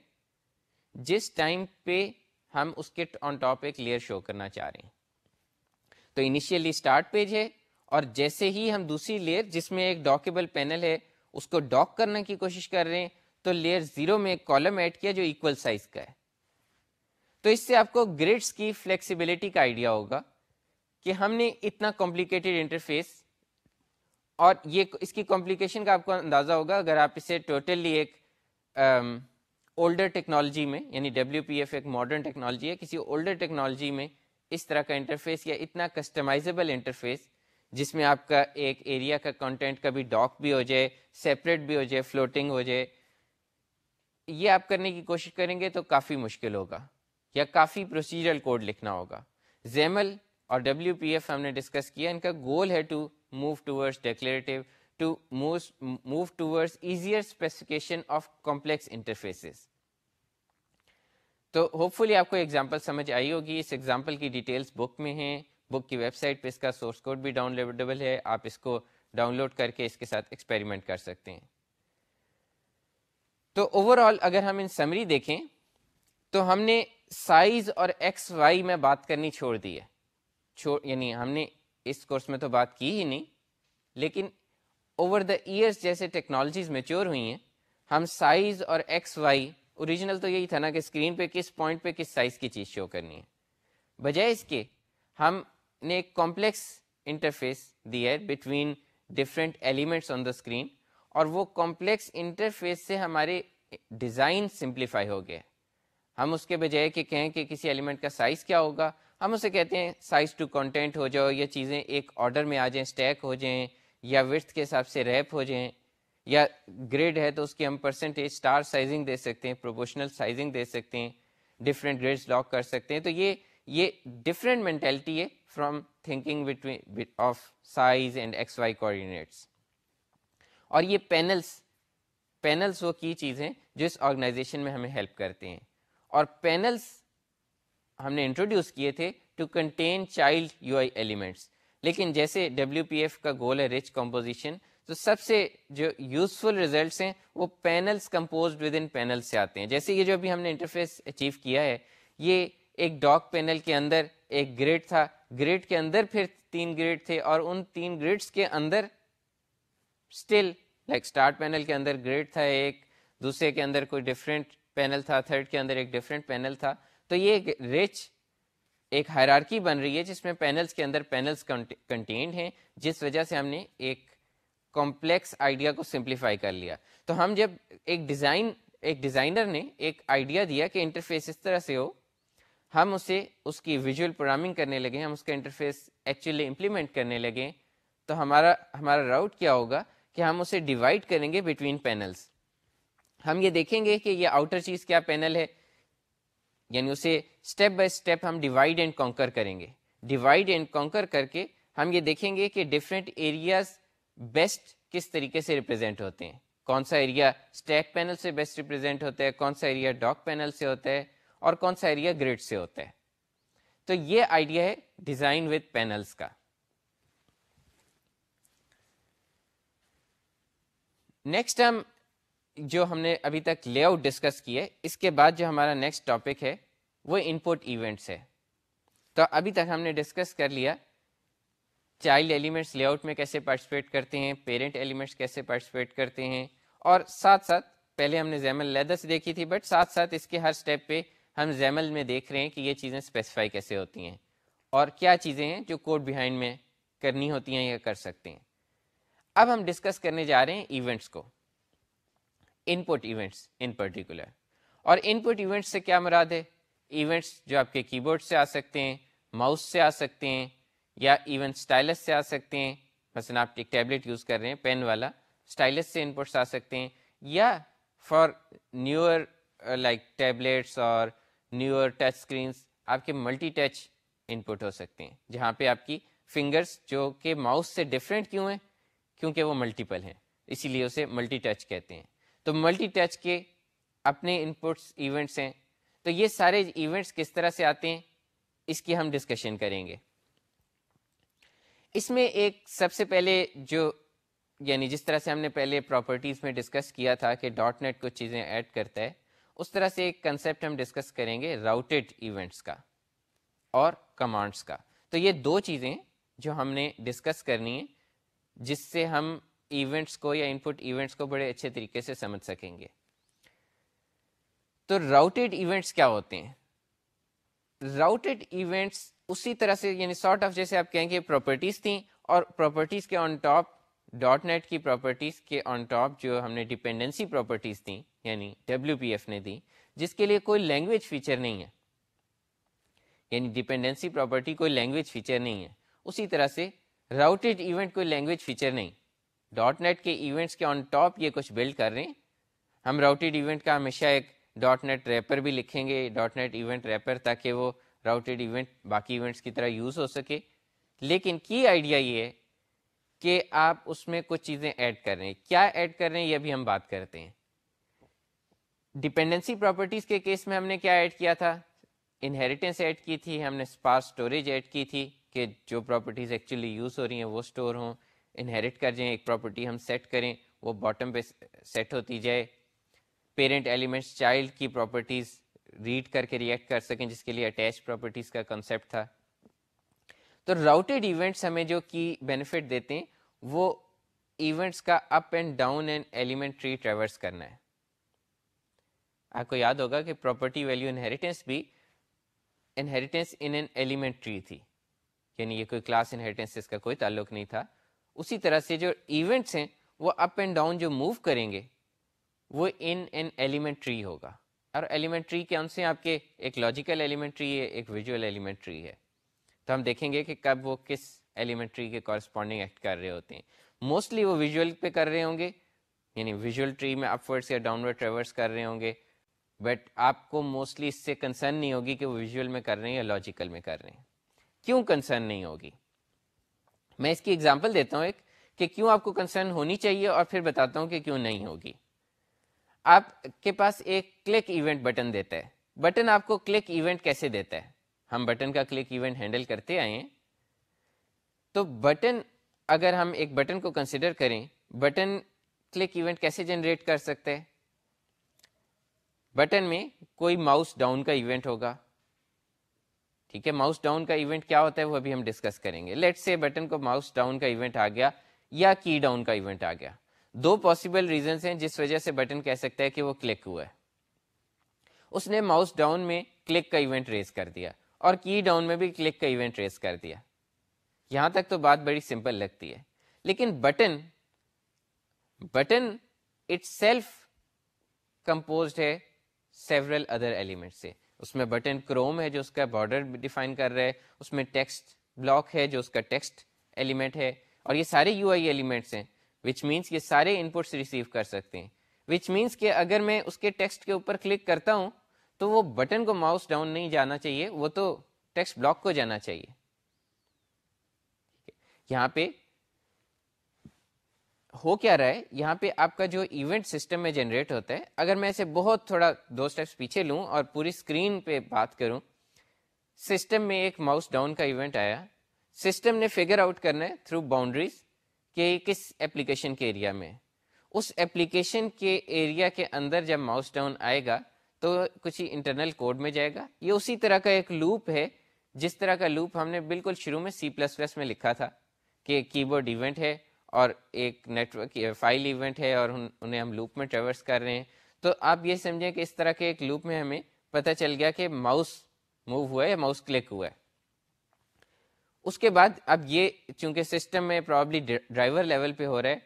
جس ٹائم پہ ہم اس کے آن ٹاپ ایک لیئر شو کرنا چاہ رہے ہیں. تو انیشیلی سٹارٹ پیج ہے, اور جیسے ہی ہم دوسری لیئر جس میں ایک ڈاکیبل پینل ہے اس کو ڈاک کرنے کی کوشش کر رہے ہیں تو لیئر 0 میں ایک کالم ایڈ کیا جو ایکول سائز کا ہے. تو اس سے آپ کو گریڈس کی فلیکسیبلٹی کا آئیڈیا ہوگا کہ ہم نے اتنا کمپلیکیٹڈ انٹرفیس, اور یہ اس کی کمپلیکیشن کا آپ کو اندازہ ہوگا اگر آپ اسے ٹوٹلی ایک اولڈر ٹیکنالوجی میں, یعنی WPF ایک ماڈرن ٹیکنالوجی ہے, کسی اولڈر ٹیکنالوجی میں اس طرح کا انٹرفیس یا اتنا کسٹمائزیبل انٹرفیس جس میں آپ کا ایک ایریا کا کنٹینٹ کبھی ڈاک بھی ہو جائے, سیپریٹ بھی ہو جائے, فلوٹنگ ہو جائے, یہ آپ کرنے کی کوشش کریں گے تو کافی مشکل ہوگا. یا کافی پروسیجرل کوڈ لکھنا ہوگا. زیمل اور WPF ہم نے ڈسکس کیا, ان کا گول ہے to move towards declarative, to move towards easier specification of complex interfaces. تو ہوپ فلی آپ کو ایگزامپل سمجھ آئی ہوگی. اس ایگزامپل کی ڈیٹیلز بک میں ہیں, بک کی ویب سائٹ پہ اس کا سورس کوڈ بھی ڈاؤن لوڈیبل ہے, آپ اس کو ڈاؤن لوڈ کر کے اس کے ساتھ ایکسپیریمنٹ کر سکتے ہیں. تو اوور آل اگر ہم ان سمری دیکھیں تو ہم نے سائز اور ایکس وائی میں بات کرنی چھوڑ دی ہے. یعنی ہم نے اس کورس میں تو بات کی ہی نہیں, لیکن اوور دا ایئرس جیسے ٹیکنالوجیز میچور ہوئی ہیں, ہم سائز اور ایکس وائی, اوریجنل تو یہی تھا نا کہ اسکرین پہ کس پوائنٹ پہ کس سائز کی چیز شو کرنی ہے, بجائے اس کے ہم نے ایک کمپلیکس انٹرفیس دیا ہے between different elements on the screen, اور وہ کمپلیکس انٹرفیس سے ہمارے ڈیزائن سمپلیفائی ہو گئے. ہم اس کے بجائے کہ کہیں کہ کسی ایلیمنٹ کا سائز کیا ہوگا, ہم اسے کہتے ہیں سائز ٹو کانٹینٹ ہو جاؤ, یا چیزیں ایک آرڈر میں آ جائیں, اسٹیک ہو جائیں, یا وڈتھ کے حساب سے ریپ ہو جائیں, یا گریڈ ہے تو اس کی ہم پرسنٹیج اسٹار سائزنگ دے سکتے ہیں, پروپورشنل سائزنگ دے سکتے ہیں, ڈفرینٹ گریڈز لاک کر سکتے ہیں. تو یہ ڈفرینٹ مینٹیلٹی ہے from thinking between of size and X Y coordinates. اور یہ پینلس وہ کی چیزیں جو اس آرگنائزیشن میں ہمیں ہیلپ کرتے ہیں. اور پینلس ہم نے انٹروڈیوس کیے تھے ٹو کنٹین چائلڈ یو آئی ایلیمنٹس, لیکن جیسے WPF کا گول ہے رچ کمپوزیشن, تو سب سے جو یوزفل ریزلٹس ہیں وہ panels composed with in panel سے آتے ہیں. جیسے یہ جو ابھی ہم نے انٹرفیس اچیو کیا ہے, یہ ایک ڈاک پینل کے اندر ایک گریڈ تھا, گریڈ کے اندر پھر 3 گریڈ تھے, اور ان 3 گریڈس کے اندر اسٹل لائک اسٹارٹ پینل کے اندر گریڈ تھا ایک, دوسرے کے اندر کوئی ڈفرینٹ پینل تھا, تھرڈ کے اندر ایک ڈفرینٹ پینل تھا. تو یہ رچ ایک ہائرارکی بن رہی ہے جس میں پینلز کے اندر پینلز کنٹینڈ ہیں, جس وجہ سے ہم نے ایک کمپلیکس آئیڈیا کو سمپلیفائی کر لیا. تو ہم جب ایک ڈیزائنر نے ایک آئیڈیا دیا کہ انٹرفیس اس طرح سے ہو, ہم اس کی ویژول پروگرامنگ کرنے لگے, ہم اس کا انٹرفیس ایکچولی امپلیمنٹ کرنے لگے, تو ہمارا راؤٹ کیا ہوگا کہ ہم اسے ڈیوائڈ کریں گے بٹوین پینلز. ہم یہ دیکھیں گے کہ یہ آؤٹر چیز کیا پینل ہے, یعنی اسے اسٹیپ بائی اسٹیپ ہم ڈیوائڈ اینڈ کانکر کریں گے. ڈیوائڈ اینڈ کانکر کر کے ہم یہ دیکھیں گے کہ ڈفرینٹ ایریاز بیسٹ کس طریقے سے ریپرزینٹ ہوتے ہیں, کون سا ایریا اسٹیک پینل سے بیسٹ ریپرزینٹ ہوتا ہے, کون سا ایریا ڈاک پینل سے ہوتا ہے, اور کون سا ایریا گریڈ سے ہوتا ہے. تو یہ آئیڈیا ہے ڈیزائن وتھ پینلز کا. نیکسٹ ہم نے ابھی تک لے آؤٹ ڈسکس کی ہے, اس کے بعد جو ہمارا نیکسٹ ٹاپک ہے وہ ان پٹ ایونٹس ہے. تو ابھی تک ہم نے ڈسکس کر لیا چائلڈ ایلیمنٹس لے آؤٹ میں کیسے پارٹیسپیٹ کرتے ہیں, پیرنٹ ایلیمنٹس کیسے پارٹیسپیٹ کرتے ہیں, اور ساتھ ساتھ پہلے ہم نے زیمل لیدرس دیکھی تھی, بٹ ساتھ ساتھ اس کے ہر سٹیپ پہ ہم زیمل میں دیکھ رہے ہیں کہ یہ چیزیں اسپیسیفائی کیسے ہوتی ہیں, اور کیا چیزیں ہیں جو کوڈ بیہائنڈ میں کرنی ہوتی ہیں یا کر سکتے ہیں. اب ہم ڈسکس کرنے جا رہے ہیں ایونٹس کو, ان پٹ ایونٹس ان پرٹیکولر. اور ان پٹ ایونٹس سے کیا مراد ہے؟ ایونٹس جو آپ کے کی بورڈ سے آ سکتے ہیں, ماؤس سے آ سکتے ہیں, یا ایون اسٹائلس سے آ سکتے ہیں. مثلا آپ ایک ٹیبلٹ یوز کر رہے ہیں پین والا, اسٹائلس سے ان پٹس آ سکتے ہیں, یا فار نیور لائک ٹیبلٹس اور نیور ٹچ اسکرینس آپ کے ملٹی ٹچ ان پٹ ہو سکتے ہیں, جہاں پہ آپ کی فنگرس جو کہ ماؤس سے ڈفرینٹ کیوں ہیں, کیونکہ وہ ملٹیپل ہیں, اسی لیے اسے ملٹی ٹچ کہتے ہیں. تو ملٹی ٹچ کے اپنے ان پٹس ایونٹس ہیں. تو یہ سارے ایونٹس کس طرح سے آتے ہیں اس کی ہم ڈسکشن کریں گے. اس میں ایک سب سے پہلے جو یعنی جس طرح سے ہم نے پہلے پراپرٹیز میں ڈسکس کیا تھا کہ ڈاٹ نیٹ کچھ چیزیں ایڈ کرتا ہے, اس طرح سے ایک کنسیپٹ ہم ڈسکس کریں گے راؤٹیڈ ایونٹس کا اور کمانڈس کا. تو یہ دو چیزیں جو ہم نے ڈسکس کرنی ہیں جس سے ہم ایونٹس کو یا ان پٹ ایونٹس کو بڑے اچھے طریقے سے سمجھ سکیں گے. تو راؤٹیڈ ایونٹس کیا ہوتے ہیں؟ راؤٹیڈ ایونٹس اسی طرح سے یعنی سارٹ آف جیسے آپ کہیں گے پراپرٹیز تھیں, اور پراپرٹیز کے آن ٹاپ ڈاٹ نیٹ کی پراپرٹیز کے آن ٹاپ جو ہم نے ڈپینڈنسی پراپرٹیز تھیں یعنی WPF نے دی, جس کے لیے کوئی لینگویج فیچر نہیں ہے, یعنی ڈپینڈنسی پراپرٹی کوئی لینگویج فیچر نہیں ہے. اسی طرح سے راؤٹیڈ ایونٹ کوئی لینگویج فیچر نہیں, ڈاٹ نیٹ کے ایونٹس کے آن ٹاپ یہ کچھ بلڈ کر رہے ہیں. ہم راؤٹیڈ ایونٹ کا ہمیشہ ایک ڈاٹ نیٹ ریپر بھی لکھیں گے, ڈاٹ نیٹ ایونٹ ریپر, تاکہ وہ راؤٹیڈ ایونٹ باقی ایونٹس کی طرح یوز ہو سکے. لیکن کی آئیڈیا یہ ہے کہ آپ اس میں کچھ چیزیں ایڈ کر رہے ہیں. کیا ایڈ کر رہے ہیں یہ بھی ہم بات کرتے ہیں. ڈپینڈنسی پراپرٹیز کے کیس میں ہم نے کیا ایڈ کیا تھا؟ انہیریٹنس ایڈ کی تھی, ہم نے اسپارس اسٹوریج ایڈ کی تھی کہ جو پراپرٹیز ایکچولی یوز ہو رہی ہیں وہ اسٹور ہوں, انہیریٹ کر جائیں, ایک پراپرٹی ہم سیٹ کریں وہ باٹم پہ سیٹ ہوتی جائے. پیرنٹ ایلیمنٹس چائلڈ کی پراپرٹیز ریڈ کر کے ریئیکٹ کر سکیں, جس کے لیے اٹیچ پراپرٹیز کا کنسیپٹ تھا. تو راؤٹیڈ ایونٹس ہمیں جو کی بینیفٹ دیتے ہیں وہ ایونٹس کا up and down and element tree traverse کرنا ہے. آپ کو یاد ہوگا کہ پراپرٹی ویلیو انہیریٹنس بھی inheritance in an element tree تھی, یعنی یہ کوئی کلاس انہیریٹنس اس کا کوئی تعلق نہیں تھا. اسی طرح سے جو ایونٹس ہیں وہ اپ اینڈ ڈاؤن جو موو کریں گے وہ ان این ایلیمنٹ ٹری ہوگا. اور ایلیمنٹ ٹری کون سے آپ کے؟ ایک لاجیکل ایلیمنٹ ٹری ہے, ایک ویژول ایلیمنٹ ٹری ہے. تو ہم دیکھیں گے کہ کب وہ کس ایلیمنٹ ٹری کے کورسپونڈنگ ایکٹ کر رہے ہوتے ہیں. موسٹلی وہ ویژول پہ کر رہے ہوں گے, یعنی ویژول ٹری میں اپورڈس یا ڈاؤن ورڈ ٹریورس کر رہے ہوں گے, بٹ آپ کو موسٹلی اس سے کنسرن نہیں ہوگی کہ وہ ویژول میں کر رہے ہیں یا لاجیکل میں کر رہے ہیں. کیوں کنسرن نہیں ہوگی؟ میں اس کی ایگزامپل دیتا ہوں ایک, کہ کیوں آپ کو کنسرن ہونی چاہیے, اور پھر بتاتا ہوں کہ کیوں نہیں ہوگی. آپ کے پاس ایک کلک ایونٹ بٹن دیتا ہے. بٹن آپ کو کلک ایونٹ کیسے دیتا ہے؟ ہم بٹن کا کلک ایونٹ ہینڈل کرتے آئے ہیں. تو بٹن, اگر ہم ایک بٹن کو کنسیڈر کریں, بٹن کلک ایونٹ کیسے جنریٹ کر سکتے ہیں؟ بٹن میں کوئی ماؤس ڈاؤن کا ایونٹ ہوگا. ٹھیک ہے, ماؤس ڈاؤن کا ایونٹ کیا ہوتا ہے وہ ابھی ہم ڈسکس کریں گے. لیٹس سے بٹن کو ماؤس ڈاؤن کا ایونٹ آ گیا یا کی ڈاؤن کا ایونٹ آ گیا. دو پاسبل ریزنس ہیں جس وجہ سے بٹن کہہ سکتا ہے کہ وہ کلک ہوا ہے. اس نے ماؤس ڈاؤن میں کلک کا ایونٹ ریز کر دیا اور کی ڈاؤن میں بھی کلک کا ایونٹ ریز کر دیا. یہاں تک تو بات بڑی سمپل لگتی ہے. لیکن بٹن اٹ سیلف کمپوزڈ ہے سیورل ادر ایلیمنٹ سے. اس میں بٹن کروم ہے جو اس کا بارڈر ڈیفائن کر رہا ہے, اس میں ٹیکسٹ بلاک ہے جو اس کا ٹیکسٹ ایلیمنٹ ہے, اور یہ سارے یو آئی ایلیمنٹس ہیں, وچ مینس یہ سارے ان پٹس ریسیو کر سکتے ہیں. وچ مینس کہ اگر میں اس کے ٹیکسٹ کے اوپر کلک کرتا ہوں تو وہ بٹن کو ماؤس ڈاؤن نہیں جانا چاہیے, وہ تو ٹیکسٹ بلاک کو جانا چاہیے. یہاں پہ ہو کیا رہا ہے, یہاں پہ آپ کا جو ایونٹ سسٹم میں جنریٹ ہوتا ہے, اگر میں اسے بہت تھوڑا 2 سٹیپس پیچھے لوں اور پوری اسکرین پہ بات کروں, سسٹم میں ایک ماؤس ڈاؤن کا ایونٹ آیا. سسٹم نے فگر آؤٹ کرنا ہے تھرو باؤنڈریز کہ کس ایپلیکیشن کے ایریا میں. اس ایپلیکیشن کے ایریا کے اندر جب ماؤس ڈاؤن آئے گا تو کچھ ہی انٹرنل کوڈ میں جائے گا. یہ اسی طرح کا ایک لوپ ہے جس طرح کا لوپ ہم نے بالکل شروع میں C++ میں لکھا تھا کہ کی بورڈ ایونٹ ہے اور ایک نیٹورک فائل ایونٹ ہے اور انہیں ہم لوپ میں ٹریورس کر رہے ہیں. تو آپ یہ سمجھیں کہ اس طرح کے ایک لوپ میں ہمیں پتہ چل گیا کہ ماؤس موو ہوا ہے یا ماؤس کلک ہوا ہے. اس کے بعد اب یہ چونکہ سسٹم میں پرابلی ڈرائیور لیول پہ ہو رہا ہے,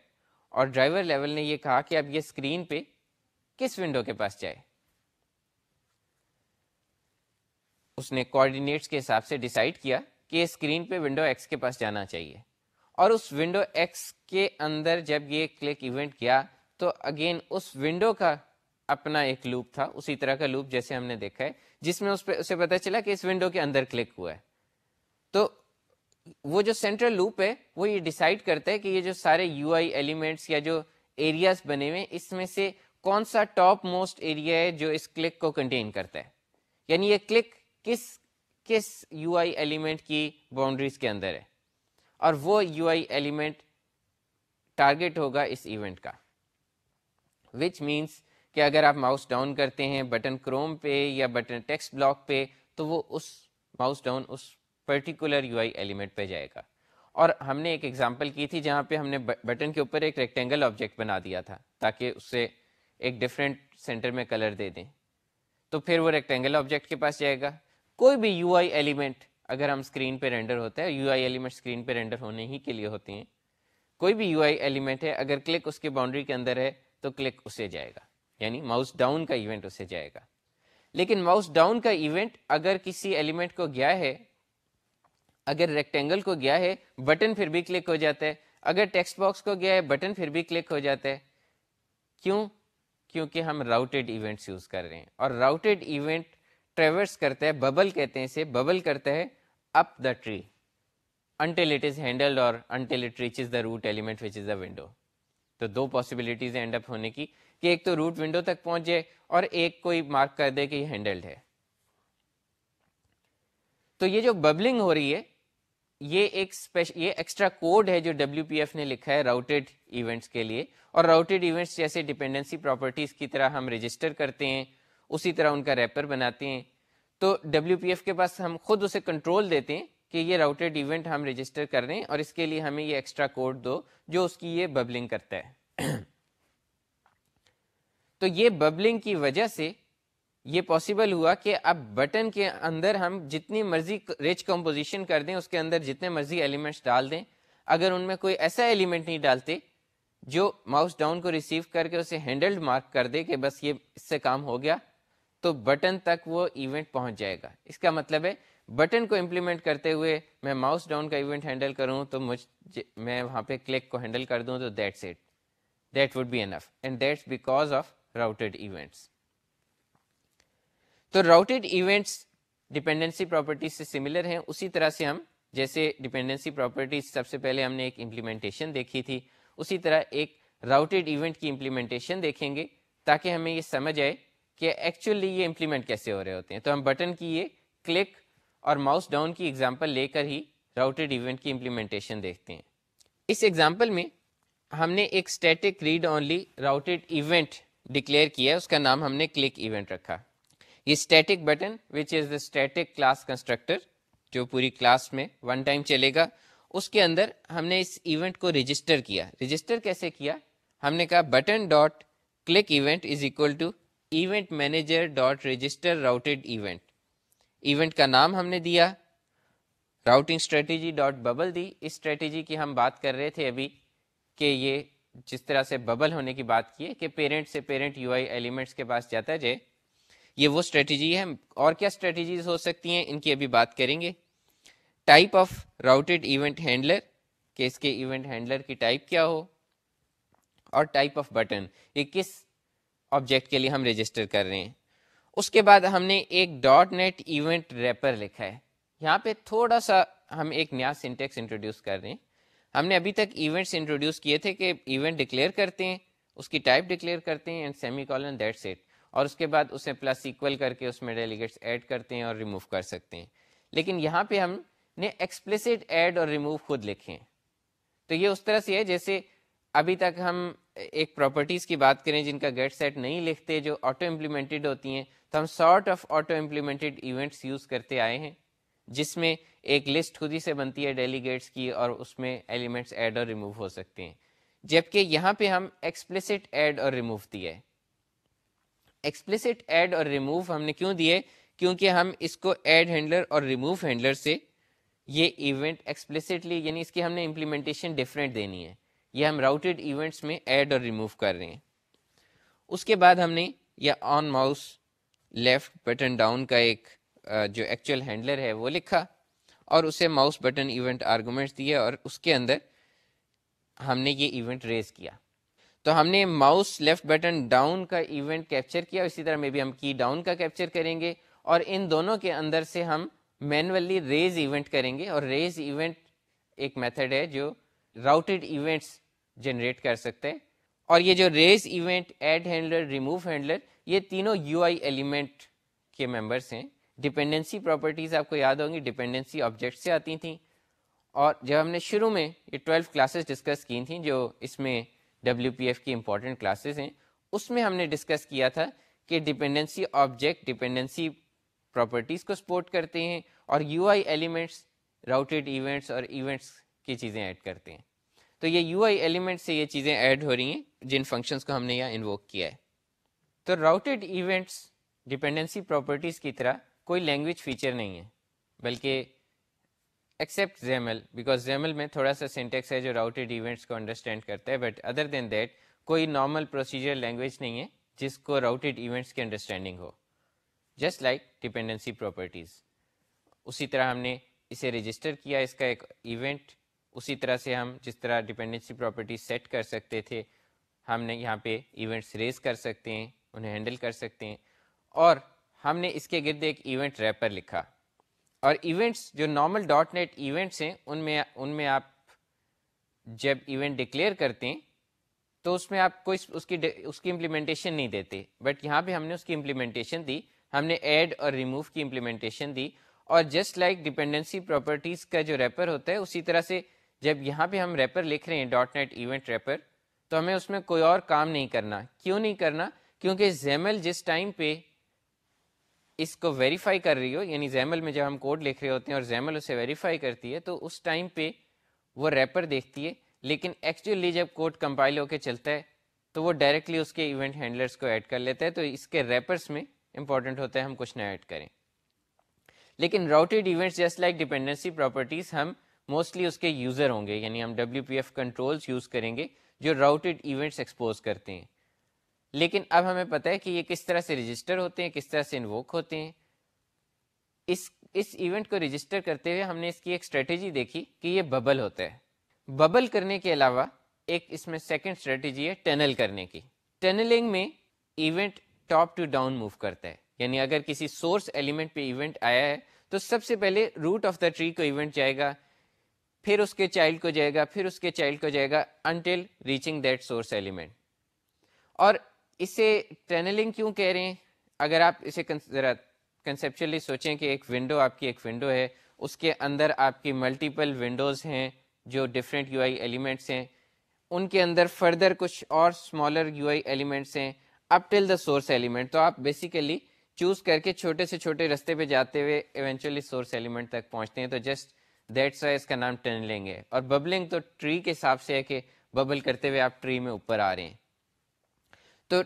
اور ڈرائیور لیول نے یہ کہا کہ اب یہ اسکرین پہ کس ونڈو کے پاس جائے. اس نے کوآرڈینیٹس کے حساب سے ڈیسائیڈ کیا کہ یہ اسکرین پہ ونڈو ایکس کے پاس جانا چاہیے. اور اس ونڈو ایکس کے اندر جب یہ کلک ایونٹ کیا تو اگین اس ونڈو کا اپنا ایک لوپ تھا, اسی طرح کا لوپ جیسے ہم نے دیکھا ہے, جس میں اسے پتا چلا کہ اس ونڈو کے اندر کلک ہوا ہے. تو وہ جو سینٹرل لوپ ہے وہ یہ ڈیسائیڈ کرتا ہے کہ یہ جو سارے یو آئی ایلیمنٹس یا جو ایریاز بنے ہوئے اس میں سے کون سا ٹاپ موسٹ ایریا ہے جو اس کلک کو کنٹین کرتا ہے, یعنی یہ کلک کس یو آئی ایلیمنٹ کی باؤنڈریز کے اندر ہے, اور وہ یو آئی ایلیمنٹ ٹارگیٹ ہوگا اس ایونٹ کا. وچ مینس کہ اگر آپ ماؤس ڈاؤن کرتے ہیں بٹن کروم پہ یا بٹن ٹیکسٹ بلاک پہ تو وہ اس ماؤس ڈاؤن اس پرٹیکولر یو آئی ایلیمنٹ پہ جائے گا. اور ہم نے ایک ایگزامپل کی تھی جہاں پہ ہم نے بٹن کے اوپر ایک ریکٹینگل آبجیکٹ بنا دیا تھا تاکہ اس سے ایک ڈفرینٹ سینٹر میں کلر دے دیں. تو پھر وہ ریکٹینگل آبجیکٹ کے پاس جائے گا. کوئی بھی یو آئی ایلیمنٹ اگر ہم اسکرین پہ رینڈر ہوتا ہے, یو آئی ایلیمنٹ اسکرین پہ رینڈر ہونے ہی کے لیے ہوتے ہیں, کوئی بھی یو آئی ایلیمنٹ ہے اگر کلک اس کے باؤنڈری کے اندر ہے تو کلک اسے جائے گا, یعنی ماؤس ڈاؤن کا ایونٹ اسے جائے گا. لیکن ماؤس ڈاؤن کا ایونٹ اگر کسی ایلیمنٹ کو گیا ہے, اگر ریکٹینگل کو گیا ہے بٹن پھر بھی کلک ہو جاتا ہے, اگر ٹیکسٹ باکس کو گیا ہے بٹن پھر بھی کلک ہو جاتا ہے. کیوں؟ کیونکہ ہم راؤٹیڈ ایونٹس یوز کر رہے ہیں, اور راؤٹیڈ ایونٹ ٹریورس کرتا ہے, ببل کہتے ہیں اسے, ببل کرتا ہے up the tree until it is handled or until it reaches the root element which is the window. تو دو پاسبلٹیز اینڈ اپ ہونے کی, کہ ایک تو روٹ ونڈو تک پہنچ جائے اور ایک کوئی مارک کر دے کہ یہ ہینڈلڈ ہے. تو یہ جو ببلنگ ہو رہی ہے یہ ایک یہ ایکسٹرا کوڈ ہے جو WPF نے لکھا ہے راؤٹیڈ ایونٹس کے لیے, اور راؤٹیڈ ایونٹس جیسے ڈپینڈنسی پراپرٹیز کی طرح ہم رجسٹر کرتے ہیں اسی طرح ان کا ریپر بناتے ہیں. تو WPF کے پاس ہم خود اسے کنٹرول دیتے ہیں کہ یہ راؤٹیڈ ایونٹ ہم رجسٹر کر رہے ہیں اور اس کے لیے ہمیں یہ ایکسٹرا کوڈ دو جو اس کی یہ ببلنگ کرتا ہے. تو یہ ببلنگ کی وجہ سے یہ پاسبل ہوا کہ اب بٹن کے اندر ہم جتنی مرضی ریچ کمپوزیشن کر دیں, اس کے اندر جتنے مرضی ایلیمنٹس ڈال دیں, اگر ان میں کوئی ایسا ایلیمنٹ نہیں ڈالتے جو ماؤس ڈاؤن کو ریسیو کر کے اسے ہینڈلڈ مارک کر دے کہ بس یہ اس سے کام ہو گیا, تو بٹن تک وہ ایونٹ پہنچ جائے گا. اس کا مطلب ہے بٹن کو امپلیمنٹ کرتے ہوئے میں ماؤس ڈاؤن کا ایونٹ ہینڈل کروں تو میں وہاں پہ کلک کو ہینڈل کر دوں تو that's it, that would be enough, and that's because of routed events. تو راؤٹیڈ ایونٹس ڈپینڈنسی پراپرٹیز سے سملر ہیں. اسی طرح سے ہم جیسے ڈپینڈنسی پراپرٹیز سب سے پہلے ہم نے ایک امپلیمنٹیشن دیکھی تھی, اسی طرح ایک راؤٹیڈ ایونٹ کی امپلیمنٹیشن دیکھیں گے تاکہ ہمیں یہ سمجھ آئے کہ ایکچولی یہ امپلیمنٹ کیسے ہو رہے ہوتے ہیں. تو ہم بٹن کی یہ کلک اور ماؤس ڈاؤن کی ایگزامپل لے کر ہی راؤٹیڈ ایونٹ کی امپلیمنٹیشن دیکھتے ہیں. اس ایگزامپل میں ہم نے ایک static read only routed event declare کیا, اس کا نام ہم نے کلک ایونٹ رکھا. یہ static button which is the static class constructor جو پوری کلاس میں ون ٹائم چلے گا, اس کے اندر ہم نے اس ایونٹ کو رجسٹر کیا. رجسٹر کیسے کیا؟ ہم نے کہا button dot click event is equal to event manager dot register routed event. Event کا نام ہم نے دیا, راؤٹنگ اسٹریٹجی ڈاٹ ببل دی. اس اسٹریٹجی کی ہم بات کر رہے تھے ابھی کہ یہ جس طرح سے ببل ہونے کی بات کی ہے کہ پیرنٹ سے پیرنٹ UI ایلیمنٹس کے پاس جاتا جائے, یہ وہ اسٹریٹجی ہے. اور کیا اسٹریٹجیز ہو سکتی ہیں ان کی ابھی بات کریں گے. Type of routed event handler, کہ اس کے ایونٹ ہینڈلر کی ٹائپ کیا ہو, اور ٹائپ آف بٹن, یہ کس آبجیکٹ کے لیے ہم رجسٹر کر رہے ہیں. اس کے بعد ہم نے ایک ڈاٹ نیٹ ایونٹ ریپر لکھا ہے. یہاں پہ تھوڑا سا ہم ایک نیا سنٹیکس انٹروڈیوس کر رہے ہیں. ہم نے ابھی تک ایونٹس انٹروڈیوس کیے تھے کہ ایونٹ ڈکلیئر کرتے ہیں, اس کی ٹائپ ڈکلیئر کرتے ہیں and semi colon that's it, اور اس کے بعد اسے پلس ایکول کر کے اس میں ڈیلیگیٹس ایڈ کرتے ہیں اور ریموو کر سکتے ہیں. لیکن یہاں پہ ہم نے ایکسپلیسٹ ایڈ اور ریموو خود لکھے ہیں. تو یہ اس طرح سے ہے جیسے ابھی تک ہم ایک پراپرٹیز کی بات کریں جن کا گیٹ سیٹ نہیں لکھتے, جو آٹو امپلیمنٹڈ ہوتی ہیں, تو ہم sort of auto implemented events use کرتے آئے ہیں جس میں ایک لسٹ خود ہی سے بنتی ہے ڈیلیگیٹس کی اور اس میں ایلیمنٹس ایڈ اور ریموو ہو سکتے ہیں. جبکہ یہاں پہ ہم ایکسپلیسٹ ایڈ اور ریموو دیا ہے. ایکسپلیسٹ ایڈ اور ریموو ہم نے کیوں دیے؟ کیونکہ ہم اس کو ایڈ ہینڈلر اور ریموو ہینڈلر سے یہ ایونٹ ایکسپلیسٹلی, یعنی اس کی ہم نے امپلیمنٹیشن ڈفرینٹ دینی ہے. یہ ہم راؤٹیڈ ایونٹس میں ایڈ اور ریموو کر رہے ہیں. اس کے بعد ہم نے یہ آن ماؤس لیفٹ بٹن ڈاؤن کا ایک جو ایکچوئل ہینڈلر ہے وہ لکھا اور اسے ماؤس بٹن ایونٹ آرگومنٹس دیے اور اس کے اندر ہم نے یہ ایونٹ ریز کیا. تو ہم نے ماؤس لیفٹ بٹن ڈاؤن کا ایونٹ کیپچر کیا, اسی طرح میں بھی ہم کی ڈاؤن کا کیپچر کریں گے, اور ان دونوں کے اندر سے ہم مینولی ریز ایونٹ کریں گے. اور ریز ایونٹ ایک میتھڈ ہے جو راؤٹیڈ ایونٹس جنریٹ کر سکتے ہیں. اور یہ جو raise event, add handler, remove handler, یہ تینوں UI ایلیمنٹ کے ممبرس ہیں. ڈپینڈنسی پراپرٹیز آپ کو یاد ہوں گی ڈپینڈنسی آبجیکٹ سے آتی تھیں, اور جب ہم نے شروع میں یہ 12 کلاسز ڈسکس کی تھیں جو اس میں WPF کی امپورٹنٹ کلاسز ہیں, اس میں ہم نے ڈسکس کیا تھا کہ ڈپینڈنسی آبجیکٹ ڈپینڈنسی پراپرٹیز کو سپورٹ کرتے ہیں اور UI ایلیمنٹس راؤٹیڈ ایونٹس اور ایونٹس کی چیزیں ایڈ کرتے ہیں. تو یہ UI ایلیمنٹ سے یہ چیزیں ایڈ ہو رہی ہیں جن فنکشنز کو ہم نے یہاں انووک کیا ہے. تو راؤٹیڈ ایونٹس ڈپینڈنسی پراپرٹیز کی طرح کوئی لینگویج فیچر نہیں ہے, بلکہ ایکسیپٹ XAML, بیکاز XAML میں تھوڑا سا سینٹیکس ہے جو راؤٹیڈ ایونٹس کو انڈرسٹینڈ کرتا ہے, بٹ ادر دین دیٹ کوئی نارمل پروسیجر لینگویج نہیں ہے جس کو راؤٹیڈ ایونٹس کی انڈرسٹینڈنگ ہو, جسٹ لائک ڈپینڈنسی پراپرٹیز. اسی طرح ہم نے اسے رجسٹر کیا, اس کا ایک ایونٹ. اسی طرح سے ہم جس طرح ڈپینڈنسی پراپرٹیز سیٹ کر سکتے تھے, ہم نے یہاں پہ ایونٹس ریز کر سکتے ہیں, انہیں ہینڈل کر سکتے ہیں, اور ہم نے اس کے گرد ایک ایونٹ ریپر لکھا. اور ایونٹس جو نارمل ڈاٹ نیٹ ایونٹس ہیں ان میں آپ جب ایونٹ ڈکلیئر کرتے ہیں تو اس میں آپ کوئی اس کی امپلیمنٹیشن نہیں دیتے, بٹ یہاں پہ ہم نے اس کی امپلیمنٹیشن دی, ہم نے ایڈ اور ریموو کی امپلیمنٹیشن دی. اور جسٹ لائک ڈپینڈنسی پراپرٹیز کا جو ریپر ہوتا ہے اسی طرح سے جب یہاں پہ ہم ریپر لکھ رہے ہیں ڈاٹ نیٹ ایونٹ ریپر, تو ہمیں اس میں کوئی اور کام نہیں کرنا. کیوں نہیں کرنا؟ کیونکہ زیمل جس ٹائم پہ اس کو ویریفائی کر رہی ہو, یعنی زیمل میں جب ہم کوڈ لکھ رہے ہوتے ہیں اور زیمل اسے ویریفائی کرتی ہے, تو اس ٹائم پہ وہ ریپر دیکھتی ہے, لیکن ایکچولی جب کوڈ کمپائل ہو کے چلتا ہے تو وہ ڈائریکٹلی اس کے ایونٹ ہینڈلرس کو ایڈ کر لیتا ہے. تو اس کے ریپرس میں امپورٹنٹ ہوتا ہے ہم کچھ نہ ایڈ کریں. لیکن routed events just like dependency properties ہم موسٹلی اس کے یوزر ہوں گے, یعنی ہم WPF کنٹرولز یوز کریں گے جو راؤٹیڈ ایونٹس ایکسپوز کرتے ہیں. لیکن اب ہمیں پتہ ہے کہ یہ کس طرح سے رجسٹر ہوتے ہیں, کس طرح سے انووک ہوتے ہیں. اس ایونٹ کو رجسٹر کرتے ہوئے ہم نے اس کی ایک اسٹریٹجی دیکھی کہ یہ ببل ہوتا ہے. ببل کرنے کے علاوہ ایک اس میں سیکنڈ اسٹریٹجی ہے ٹنل کرنے کی. ٹنلنگ میں event top to down move کرتا ہے, یعنی اگر کسی سورس ایلیمنٹ پہ ایونٹ آیا ہے تو سب سے پہلے روٹ آف دا ٹری کو ایونٹ جائے گا, پھر اس کے چائلڈ کو جائے گا, پھر اس کے چائلڈ کو جائے گا, until reaching that source element. اور اسے ٹنلنگ کیوں کہہ رہے ہیں؟ اگر آپ اسے ذرا کنسیپچولی سوچیں کہ ایک ونڈو آپ کی ایک ونڈو ہے, اس کے اندر آپ کی ملٹیپل ونڈوز ہیں جو ڈفرینٹ یو آئی ایلیمنٹس ہیں, ان کے اندر فردر کچھ اور اسمالر یو آئی ایلیمنٹس ہیں اپ ٹل دا سورس ایلیمنٹ. تو آپ بیسیکلی چوز کر کے چھوٹے سے چھوٹے رستے پہ جاتے ہوئے ایونچولی سورس ایلیمنٹ تک پہنچتے ہیں. تو جسٹ دیٹس وائی اس کا نام ٹنلنگ ہے. اور ببلنگ تو ٹری کے حساب سے ہے کہ ببل کرتے ہوئے آپ ٹری میں اوپر آ رہے ہیں. تو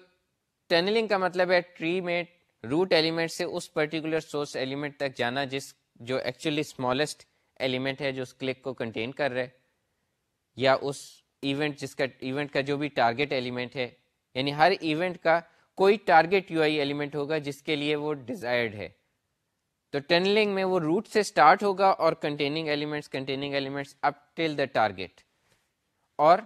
ٹنلنگ کا مطلب ہے ٹری میں روٹ ایلیمنٹ سے اس پرٹیکولر سورس ایلیمنٹ تک جانا جو ایکچولی اسمالسٹ ایلیمنٹ ہے جو اس کلک کو کنٹین کر رہا ہے, یا اس ایونٹ کا جو بھی ٹارگٹ ایلیمنٹ ہے. یعنی ہر ایونٹ کا کوئی ٹارگٹ یو آئی ایلیمنٹ ہوگا جس کے لیے وہ ڈیزائرڈ ہے. تو ٹنلنگ میں وہ روٹ سے سٹارٹ ہوگا اور کنٹیننگ ایلیمنٹس اپ ٹل دا ٹارگٹ. اور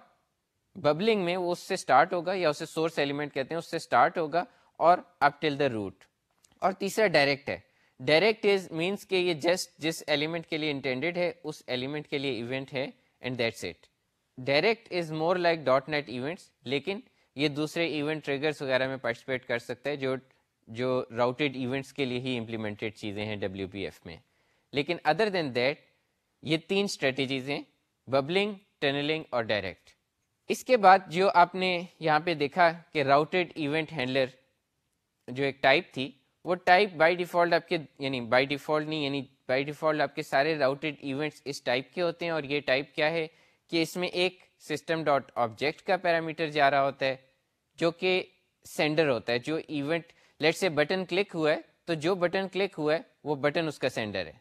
ببلنگ میں وہ اس سے سٹارٹ ہوگا, یا اسے سورس ایلیمنٹ کہتے ہیں, اس سے سٹارٹ ہوگا اور اپ ٹل دا روٹ. اور تیسرا ڈائریکٹ ہے. ڈائریکٹ از مینس کہ یہ جسٹ جس ایلیمنٹ کے لیے انٹینڈیڈ ہے اس ایلیمنٹ کے لیے ایونٹ ہے, and that's it. Direct is more like dot net events, لیکن یہ دوسرے ایونٹ ٹریگرز وغیرہ میں پارٹیسپیٹ کر سکتا ہے جو راؤٹیڈ ایونٹس کے لیے ہی امپلیمنٹڈ چیزیں ہیں WPF میں. لیکن ادر دین دیٹ یہ تین اسٹریٹجیز ہیں, ببلنگ, ٹنلنگ اور ڈائریکٹ. اس کے بعد جو آپ نے یہاں پہ دیکھا کہ راؤٹیڈ ایونٹ ہینڈلر جو ایک ٹائپ تھی, وہ ٹائپ بائی ڈیفالٹ آپ کے, یعنی بائی ڈیفالٹ آپ کے سارے راؤٹیڈ ایونٹس اس ٹائپ کے ہوتے ہیں. اور یہ ٹائپ کیا ہے کہ اس میں ایک سسٹم ڈاٹ آبجیکٹ کا پیرامیٹر جا رہا ہوتا ہے جو کہ سینڈر ہوتا ہے. جو ایونٹ لیٹ سے بٹن کلک ہوا ہے, تو جو بٹن کلک ہوا ہے وہ بٹن اس کا سینڈر ہے.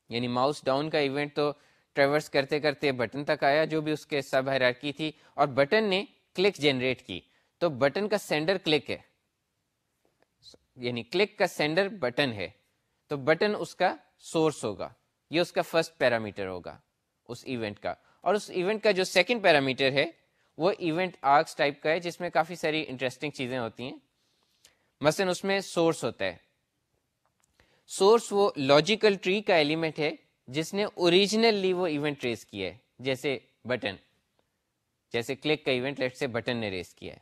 یعنی ماؤس ڈاؤن کا ایونٹ تو ٹریورس کرتے کرتے بٹن تک آیا جو بھی اس کے سب ہائرارکی تھی, اور بٹن نے کلک جنریٹ کی, تو بٹن کا سینڈر کلک ہے, یعنی کلک کا سینڈر بٹن ہے, تو بٹن اس کا سورس ہوگا. یہ اس کا فرسٹ پیرامیٹر ہوگا اس ایونٹ کا. اور اس ایونٹ کا جو سیکنڈ پیرامیٹر ہے وہ ایونٹ آرکس ٹائپ کا ہے, جس میں کافی ساری انٹرسٹنگ چیزیں ہوتی ہیں. مثلا اس میں سورس ہوتا ہے. سورس وہ لاجیکل ٹری کا ایلیمنٹ ہے جس نے اوریجنلی وہ ایونٹ ریز کیا ہے, جیسے بٹن, جیسے کلک کا ایونٹ لیٹ سے بٹن نے ریز کیا ہے.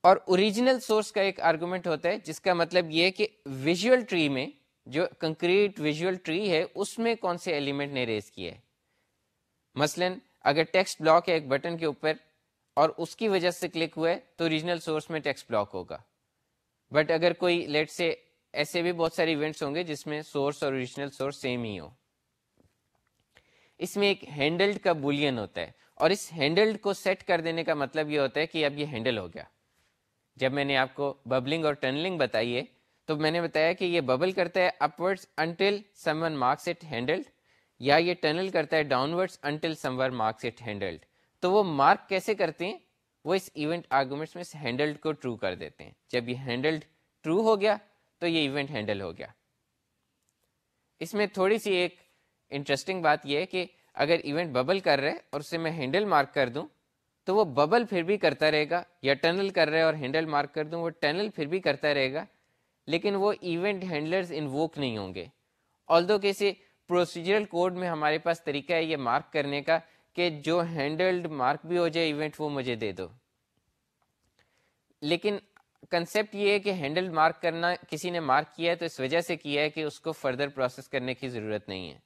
اور اوریجنل سورس کا ایک آرگومنٹ ہوتا ہے جس کا مطلب یہ ہے کہ ویژول ٹری میں, جو کنکریٹ ویژول ٹری ہے, اس میں کون سے ایلیمنٹ نے ریز کیا ہے. مثلا اگر ٹیکسٹ بلاک ہے ایک بٹن کے اوپر اور اس کی وجہ سے کلک ہوا ہے, تو اوریجنل سورس میں ٹیکسٹ بلاک ہوگا. بٹ اگر کوئی لیٹ سے ایسے بھی بہت سارے ایونٹس ہوں گے جس میں سورس اور اوریجنل سورس سیم ہی ہو. اس میں ایک ہینڈلڈ کا بولین ہوتا ہے, اور اس ہینڈلڈ کو سیٹ کر دینے کا مطلب یہ ہوتا ہے کہ اب یہ ہینڈل ہو گیا. جب میں نے آپ کو ببلنگ اور ٹنلنگ بتائی ہے, تو میں نے بتایا کہ یہ ببل کرتا ہے upwards until someone marks it handled, یا یہ ٹنل کرتا ہے downwards until someone marks it handled. تو وہ مارک کیسے کرتے ہیں؟ وہ اس ایونٹ آرگومنٹس میں ہینڈلڈ کو ٹرو کر دیتے ہیں. جب یہ ہینڈلڈ ٹرو ہو گیا تو یہ ایونٹ ہینڈل ہو گیا. اس میں تھوڑی سی ایک انٹرسٹنگ بات یہ ہے کہ اگر ایونٹ ببل کر رہا ہے اور اسے میں ہینڈل مارک کر دوں, تو وہ ببل پھر بھی کرتا رہے گا، یا ٹنل کر رہا ہے اور ہینڈل مارک کر دوں وہ ٹنل پھر بھی کرتا رہے گا، لیکن وہ ایونٹ ہینڈلرز انووک نہیں ہوں گے. آلدو کسی پروسیجرل کوڈ میں ہمارے پاس طریقہ ہے یہ مارک کرنے کا کہ جو ہینڈلڈ مارک بھی ہو جائے ایونٹ وہ مجھے دے دو، لیکن کنسیپٹ یہ ہے کہ ہینڈل مارک کرنا کسی نے مارک کیا ہے تو اس وجہ سے کیا ہے کہ اس کو فردر پروسیس کرنے کی ضرورت نہیں ہے.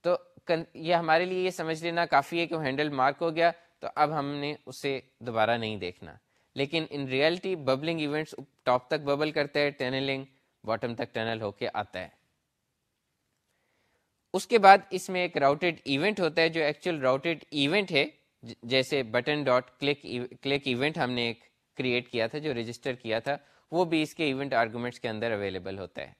تو یہ ہمارے لیے یہ سمجھ لینا کافی ہے کہ وہ ہینڈل مارک ہو گیا تو اب ہم نے اسے دوبارہ نہیں دیکھنا. لیکن in reality bubbling events top تک ببل کرتا ہے، ٹنلنگ باٹم تک ٹنل ہو کے آتا ہے. اس کے بعد اس میں ایک راؤٹیڈ ایونٹ ہوتا ہے جو ایکچوئل راؤٹیڈ ایونٹ ہے، جیسے بٹن ڈاٹ کلک ایونٹ ہم نے ایک کریٹ کیا تھا جو رجسٹر کیا تھا، وہ بھی اس کے ایونٹ آرگومنٹس کے اندر اویلیبل ہوتا ہے.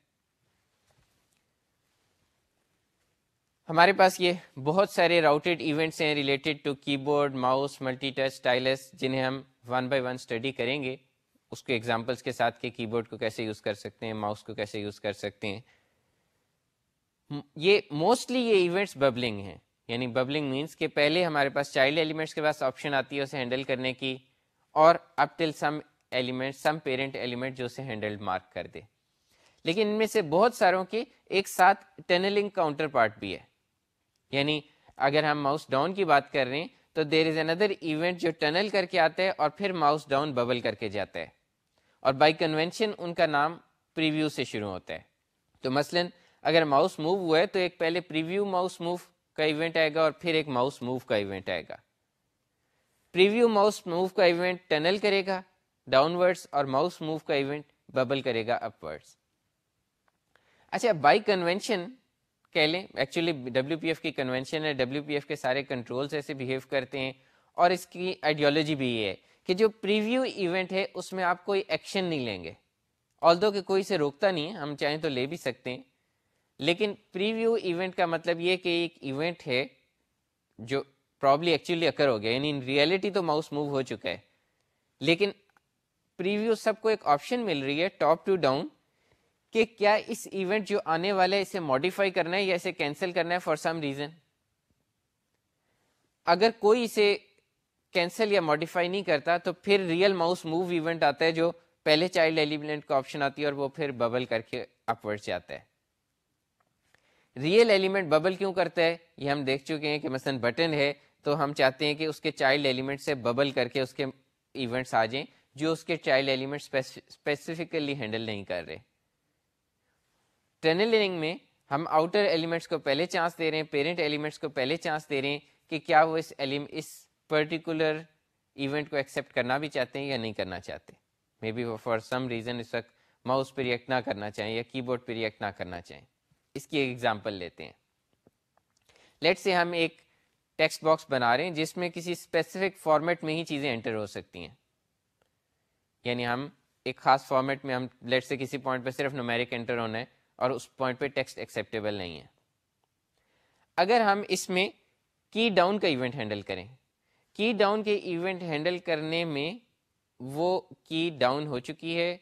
ہمارے پاس یہ بہت سارے راؤٹیڈ ایونٹس ہیں ریلیٹڈ ٹو کی board, mouse, multi touch, styles, جنہیں ہم ون بائی ون اسٹڈی کریں گے اس کے ایگزامپلس کے ساتھ کہ کی بورڈ کو کیسے یوز کر سکتے ہیں، ماؤس کو کیسے یوز کر سکتے ہیں. یہ موسٹلی یہ ایونٹس ببلنگ ہیں، یعنی ببلنگ مینس کہ پہلے ہمارے پاس چائلڈ ایلیمنٹس کے پاس آپشن آتی ہے اسے ہینڈل کرنے کی، اور اپ ٹل سم ایلیمنٹ، سم پیرنٹ ایلیمنٹ جو اسے ہینڈل مارک کر دے. لیکن ان میں سے بہت ساروں کے ایک ساتھ ٹنلنگ کاؤنٹر پارٹ بھی ہے. یعنی اگر ہم ماؤس ڈاؤن کی بات کر رہے ہیں تو دیر از اندر ایونٹ جو ٹنل کر کے آتا ہے اور پھر ماؤس ڈاؤن ببل کر کے جاتا ہے، اور بائی کنونشن ان کا نام پریویو سے شروع ہوتا ہے. تو مثلاً اگر ماؤس موو ہوا ہے تو ایک پہلے پریویو ماؤس موو کا ایونٹ آئے گا اور پھر ایک ماؤس موو کا ایونٹ آئے گا. پریویو ماؤس موو کا ایونٹ ٹنل کرے گا ڈاؤن ورڈس، اور ماؤس موو کا ایونٹ ببل کرے گا اپ ورڈس. اچھا، بائی کنونشن کہہ لیں، ایکچولی ڈبلیو پی ایف کی کنونشن ہے، ڈبلیو پی ایف کے سارے کنٹرولز ایسے بیہیو کرتے ہیں، اور اس کی آئیڈیالوجی بھی یہ ہے کہ جو پریویو ایونٹ ہے اس میں آپ کوئی ایکشن نہیں لیں گے، آلدو کہ کوئی سے روکتا نہیں ہے، ہم چاہیں تو لے بھی سکتے ہیں. لیکن پریویو ایونٹ کا مطلب یہ کہ ایک ایونٹ ہے جو پرابلی ایکچولی اکر ہو گیا، یعنی ان ریئلٹی تو ماؤس موو ہو چکا ہے، لیکن پریویو سب کو ایک آپشن مل رہی ہے ٹاپ ٹو ڈاؤن کہ کیا اس ایونٹ جو آنے والا ہے اسے ماڈیفائی کرنا ہے یا اسے کینسل کرنا ہے فار سم ریزن. اگر کوئی اسے کینسل یا ماڈیفائی نہیں کرتا تو پھر ریئل ماؤس موو ایونٹ آتا ہے جو پہلے چائلڈ ایلیمنٹ کا آپشن آتی ہے اور وہ پھر ببل کر کے اپورڈ سے آتا ہے. ریئل ایلیمنٹ ببل کیوں کرتا ہے یہ ہم دیکھ چکے ہیں کہ مثلا بٹن ہے تو ہم چاہتے ہیں کہ اس کے چائلڈ ایلیمنٹ سے ببل کر کے اس کے ایونٹس آ جائیں جو اس کے چائلڈ ایلیمنٹ اسپیسیفکلی ہینڈل نہیں کر رہے. ٹنلنگ میں ہم آؤٹر ایلیمنٹس کو پہلے چانس دے رہے ہیں، پیرنٹ ایلیمنٹس کو پہلے چانس دے رہے ہیں کہ کیا وہ اس پرٹیکولر ایونٹ کو ایکسیپٹ کرنا بھی چاہتے ہیں یا نہیں کرنا چاہتے. Maybe for some reason اس وقت ماؤس پہ ریئیکٹ نہ کرنا چاہیں یا کی بورڈ پہ ریئیکٹ نہ کرنا چاہیں. اس کی ایک ایگزامپل لیتے ہیں. لیٹ سے ہم ایک ٹیکسٹ باکس بنا رہے ہیں جس میں کسی اسپیسیفک فارمیٹ میں ہی چیزیں انٹر ہو سکتی ہیں، یعنی ہم ایک خاص فارمیٹ میں ہم لیٹ سے کسی پوائنٹ پہ صرف نومیرک انٹر ہونا ہے اور اس پوائنٹ پہ ٹیکسٹ ایکسیپٹیبل نہیں ہے. اگر ہم اس میں کی ڈاؤن کا ایونٹ ہینڈل کریں، کی ڈاؤن کے ایونٹ ہینڈل کرنے میں وہ کی ڈاؤن ہو چکی ہے،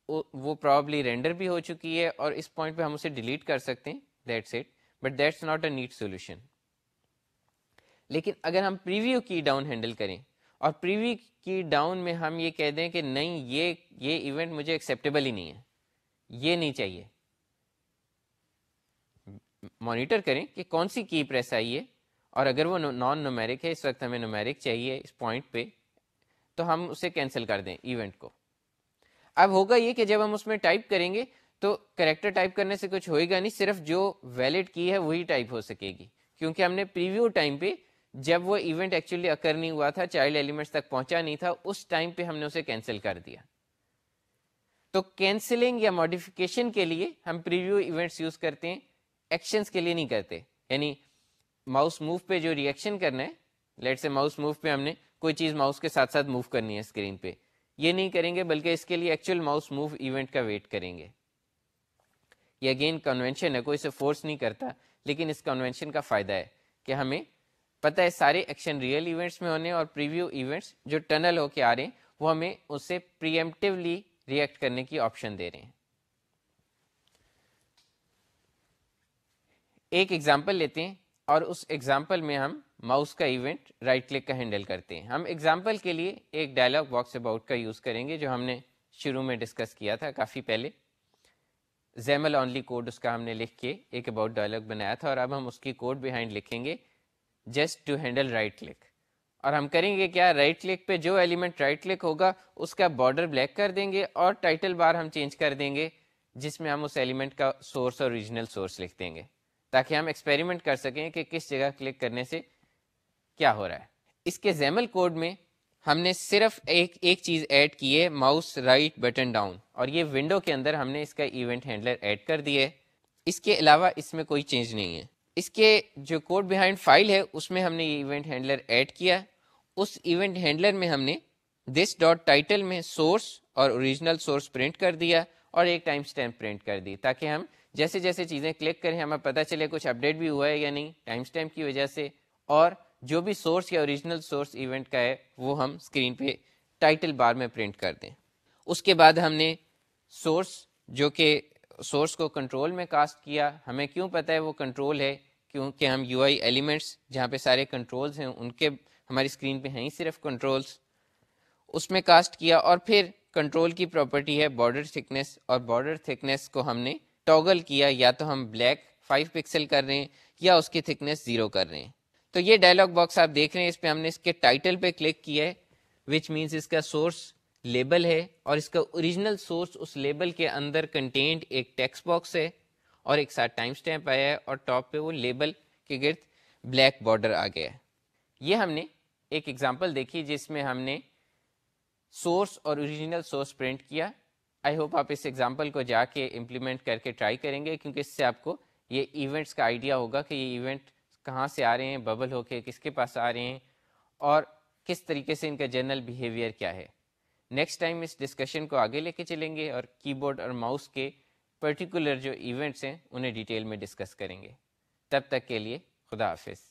وہ پرابلی رینڈر بھی ہو چکی ہے اور اس پوائنٹ پہ ہم اسے ڈیلیٹ کر سکتے ہیں، that's it, but that's not a neat solution. لیکن اگر ہم پریویو کی ڈاؤن ہینڈل کریں اور پریویو کی ڈاؤن میں ہم یہ کہہ دیں کہ نہیں یہ ایونٹ مجھے ایکسیپٹیبل ہی نہیں ہے، یہ نہیں چاہیے، مانیٹر کریں کہ کون سی کی پریس آئی ہے، اور اگر وہ نان نومیرک ہے، اس وقت ہمیں نومیرک چاہیے اس پوائنٹ پہ، تو ہم اسے کینسل کر دیں ایونٹ کو. اب ہوگا یہ کہ جب ہم اس میں ٹائپ کریں گے تو کریکٹر ٹائپ کرنے سے کچھ ہوئے گا نہیں، صرف جو ویلڈ کی ہے وہی ٹائپ ہو سکے گی، کیونکہ ہم نے پریویو ٹائم پہ جب وہ ایونٹ ایکچولی اکر نہیں ہوا تھا، چائلڈ ایلیمنٹس تک پہنچا نہیں تھا، اس ٹائم پہ ہم نے اسے کینسل کر دیا. تو کینسلنگ یا ماڈیفیکیشن کے لیے ہم پریویو ایونٹس یوز کرتے ہیں، ایکشنز کے لیے نہیں کرتے. یعنی ماؤس موو پہ جو ریئیکشن کرنا ہے، لیٹ سے ماؤس موو پہ ہم نے کوئی چیز ماؤس کے ساتھ ساتھ موو کرنی ہے اسکرین پہ، یہ نہیں کریں گے، بلکہ اس کے لیے ایکچوئل ماؤس موو ایونٹ کا ویٹ کریں گے. یہ اگین کنونشن ہے، کوئی سے فورس نہیں کرتا، لیکن اس کنونشن کا فائدہ ہے کہ ہمیں پتہ ہے سارے ایکشن ریئل ایونٹس میں ہونے، اور پریویو ایونٹس جو ٹنل ہو کے آ رہے ہیں وہ ہمیں اس سے پریمپٹیولی ریئیکٹ کرنے کی آپشن دے رہے ہیں. ایک ایگزامپل لیتے ہیں اور اس ایگزامپل میں ہم ماؤس کا ایونٹ رائٹ کلک کا ہینڈل کرتے ہیں. ہم ایگزامپل کے لیے ایک ڈائلاگ باکس اباؤٹ کا یوز کریں گے جو ہم نے شروع میں ڈسکس کیا تھا کافی پہلے. زیمل اونلی کوڈ اس کا ہم نے لکھ کے ایک اباؤٹ ڈائلاگ بنایا تھا, اور اب ہم اس کی کوڈ بیہائنڈ لکھیں گے just to handle right click. اور ہم کریں گے کیا, رائٹ کلک پہ جو ایلیمنٹ رائٹ کلک ہوگا اس کا بارڈر بلیک کر دیں گے, اور ٹائٹل بار ہم چینج کر دیں گے جس میں ہم اس ایلیمنٹ کا سورس اور اوریجنل سورس لکھ دیں گے, تاکہ ہم ایکسپیریمنٹ کر سکیں کہ کس جگہ کلک کرنے سے کیا ہو رہا ہے. اس کے زیمل کوڈ میں ہم نے صرف ایک چیز ایڈ کی ہے, ماؤس رائٹ بٹن ڈاؤن, اور یہ ونڈو کے اندر ہم نے اس کا ایونٹ ہینڈلر ایڈ کر دیا ہے. اس کے علاوہ اس میں کوئی چینج نہیں ہے. اس کے جو کوڈ بیہائنڈ فائل ہے اس میں ہم نے یہ ایونٹ ہینڈلر ایڈ کیا. اس ایونٹ ہینڈلر میں ہم نے دس ڈاٹ ٹائٹل میں سورس اور اوریجنل سورس پرنٹ کر دیا, اور ایک ٹائم اسٹیمپ پرنٹ کر دی, تاکہ ہم جیسے جیسے چیزیں کلک کریں ہمیں پتہ چلے کچھ اپڈیٹ بھی ہوا ہے یا نہیں ٹائم اسٹیمپ کی وجہ سے, اور جو بھی سورس یا اوریجنل سورس ایونٹ کا ہے وہ ہم اسکرین پہ ٹائٹل بار میں پرنٹ کر دیں. اس کے بعد ہم نے سورس جو کہ سورس کو کنٹرول میں کاسٹ کیا. ہمیں کیوں پتہ ہے وہ کنٹرول ہے, کیونکہ ہم یو آئی ایلیمنٹس جہاں پہ سارے کنٹرولز ہیں ان کے ہماری اسکرین پہ ہیں ہی صرف کنٹرولز, اس میں کاسٹ کیا. اور پھر کنٹرول کی پراپرٹی ہے بارڈر تھکنیس, اور بارڈر تھکنیس کو ہم نے ٹاگل کیا, یا تو ہم بلیک 5 پکسل کر رہے ہیں یا اس کی تھکنیس 0 کر رہے ہیں. تو یہ ڈائلاگ باکس آپ دیکھ رہے ہیں, اس پہ ہم نے اس کے ٹائٹل پہ کلک کیا ہے, وچ مینس اس کا سورس لیبل ہے, اور اس کا اوریجنل سورس اس لیبل کے اندر کنٹینڈ ایک ٹیکسٹ باکس ہے, اور ایک ساتھ ٹائم اسٹیمپ آیا ہے, اور ٹاپ پہ وہ لیبل کے گرد بلیک بارڈر آ گیا ہے. یہ ہم نے ایک ایگزامپل دیکھی جس میں ہم نے سورس اور اوریجنل سورس پرنٹ کیا. آئی ہوپ آپ اس ایگزامپل کو جا کے امپلیمنٹ کر کے ٹرائی کریں گے, کیونکہ اس سے آپ کو یہ ایونٹس کا آئیڈیا ہوگا کہ یہ ایونٹ کہاں سے آ رہے ہیں, ببل ہو کے کس کے پاس آ رہے ہیں, اور کس طریقے سے ان کا جنرل بیہیویئر کیا ہے. نیکسٹ ٹائم اس ڈسکشن کو آگے لے کے چلیں گے, اور کی بورڈ اور ماؤس کے پرٹیکولر جو ایونٹس ہیں انہیں ڈیٹیل میں ڈسکس کریں گے. تب تک کے لیے خدا حافظ.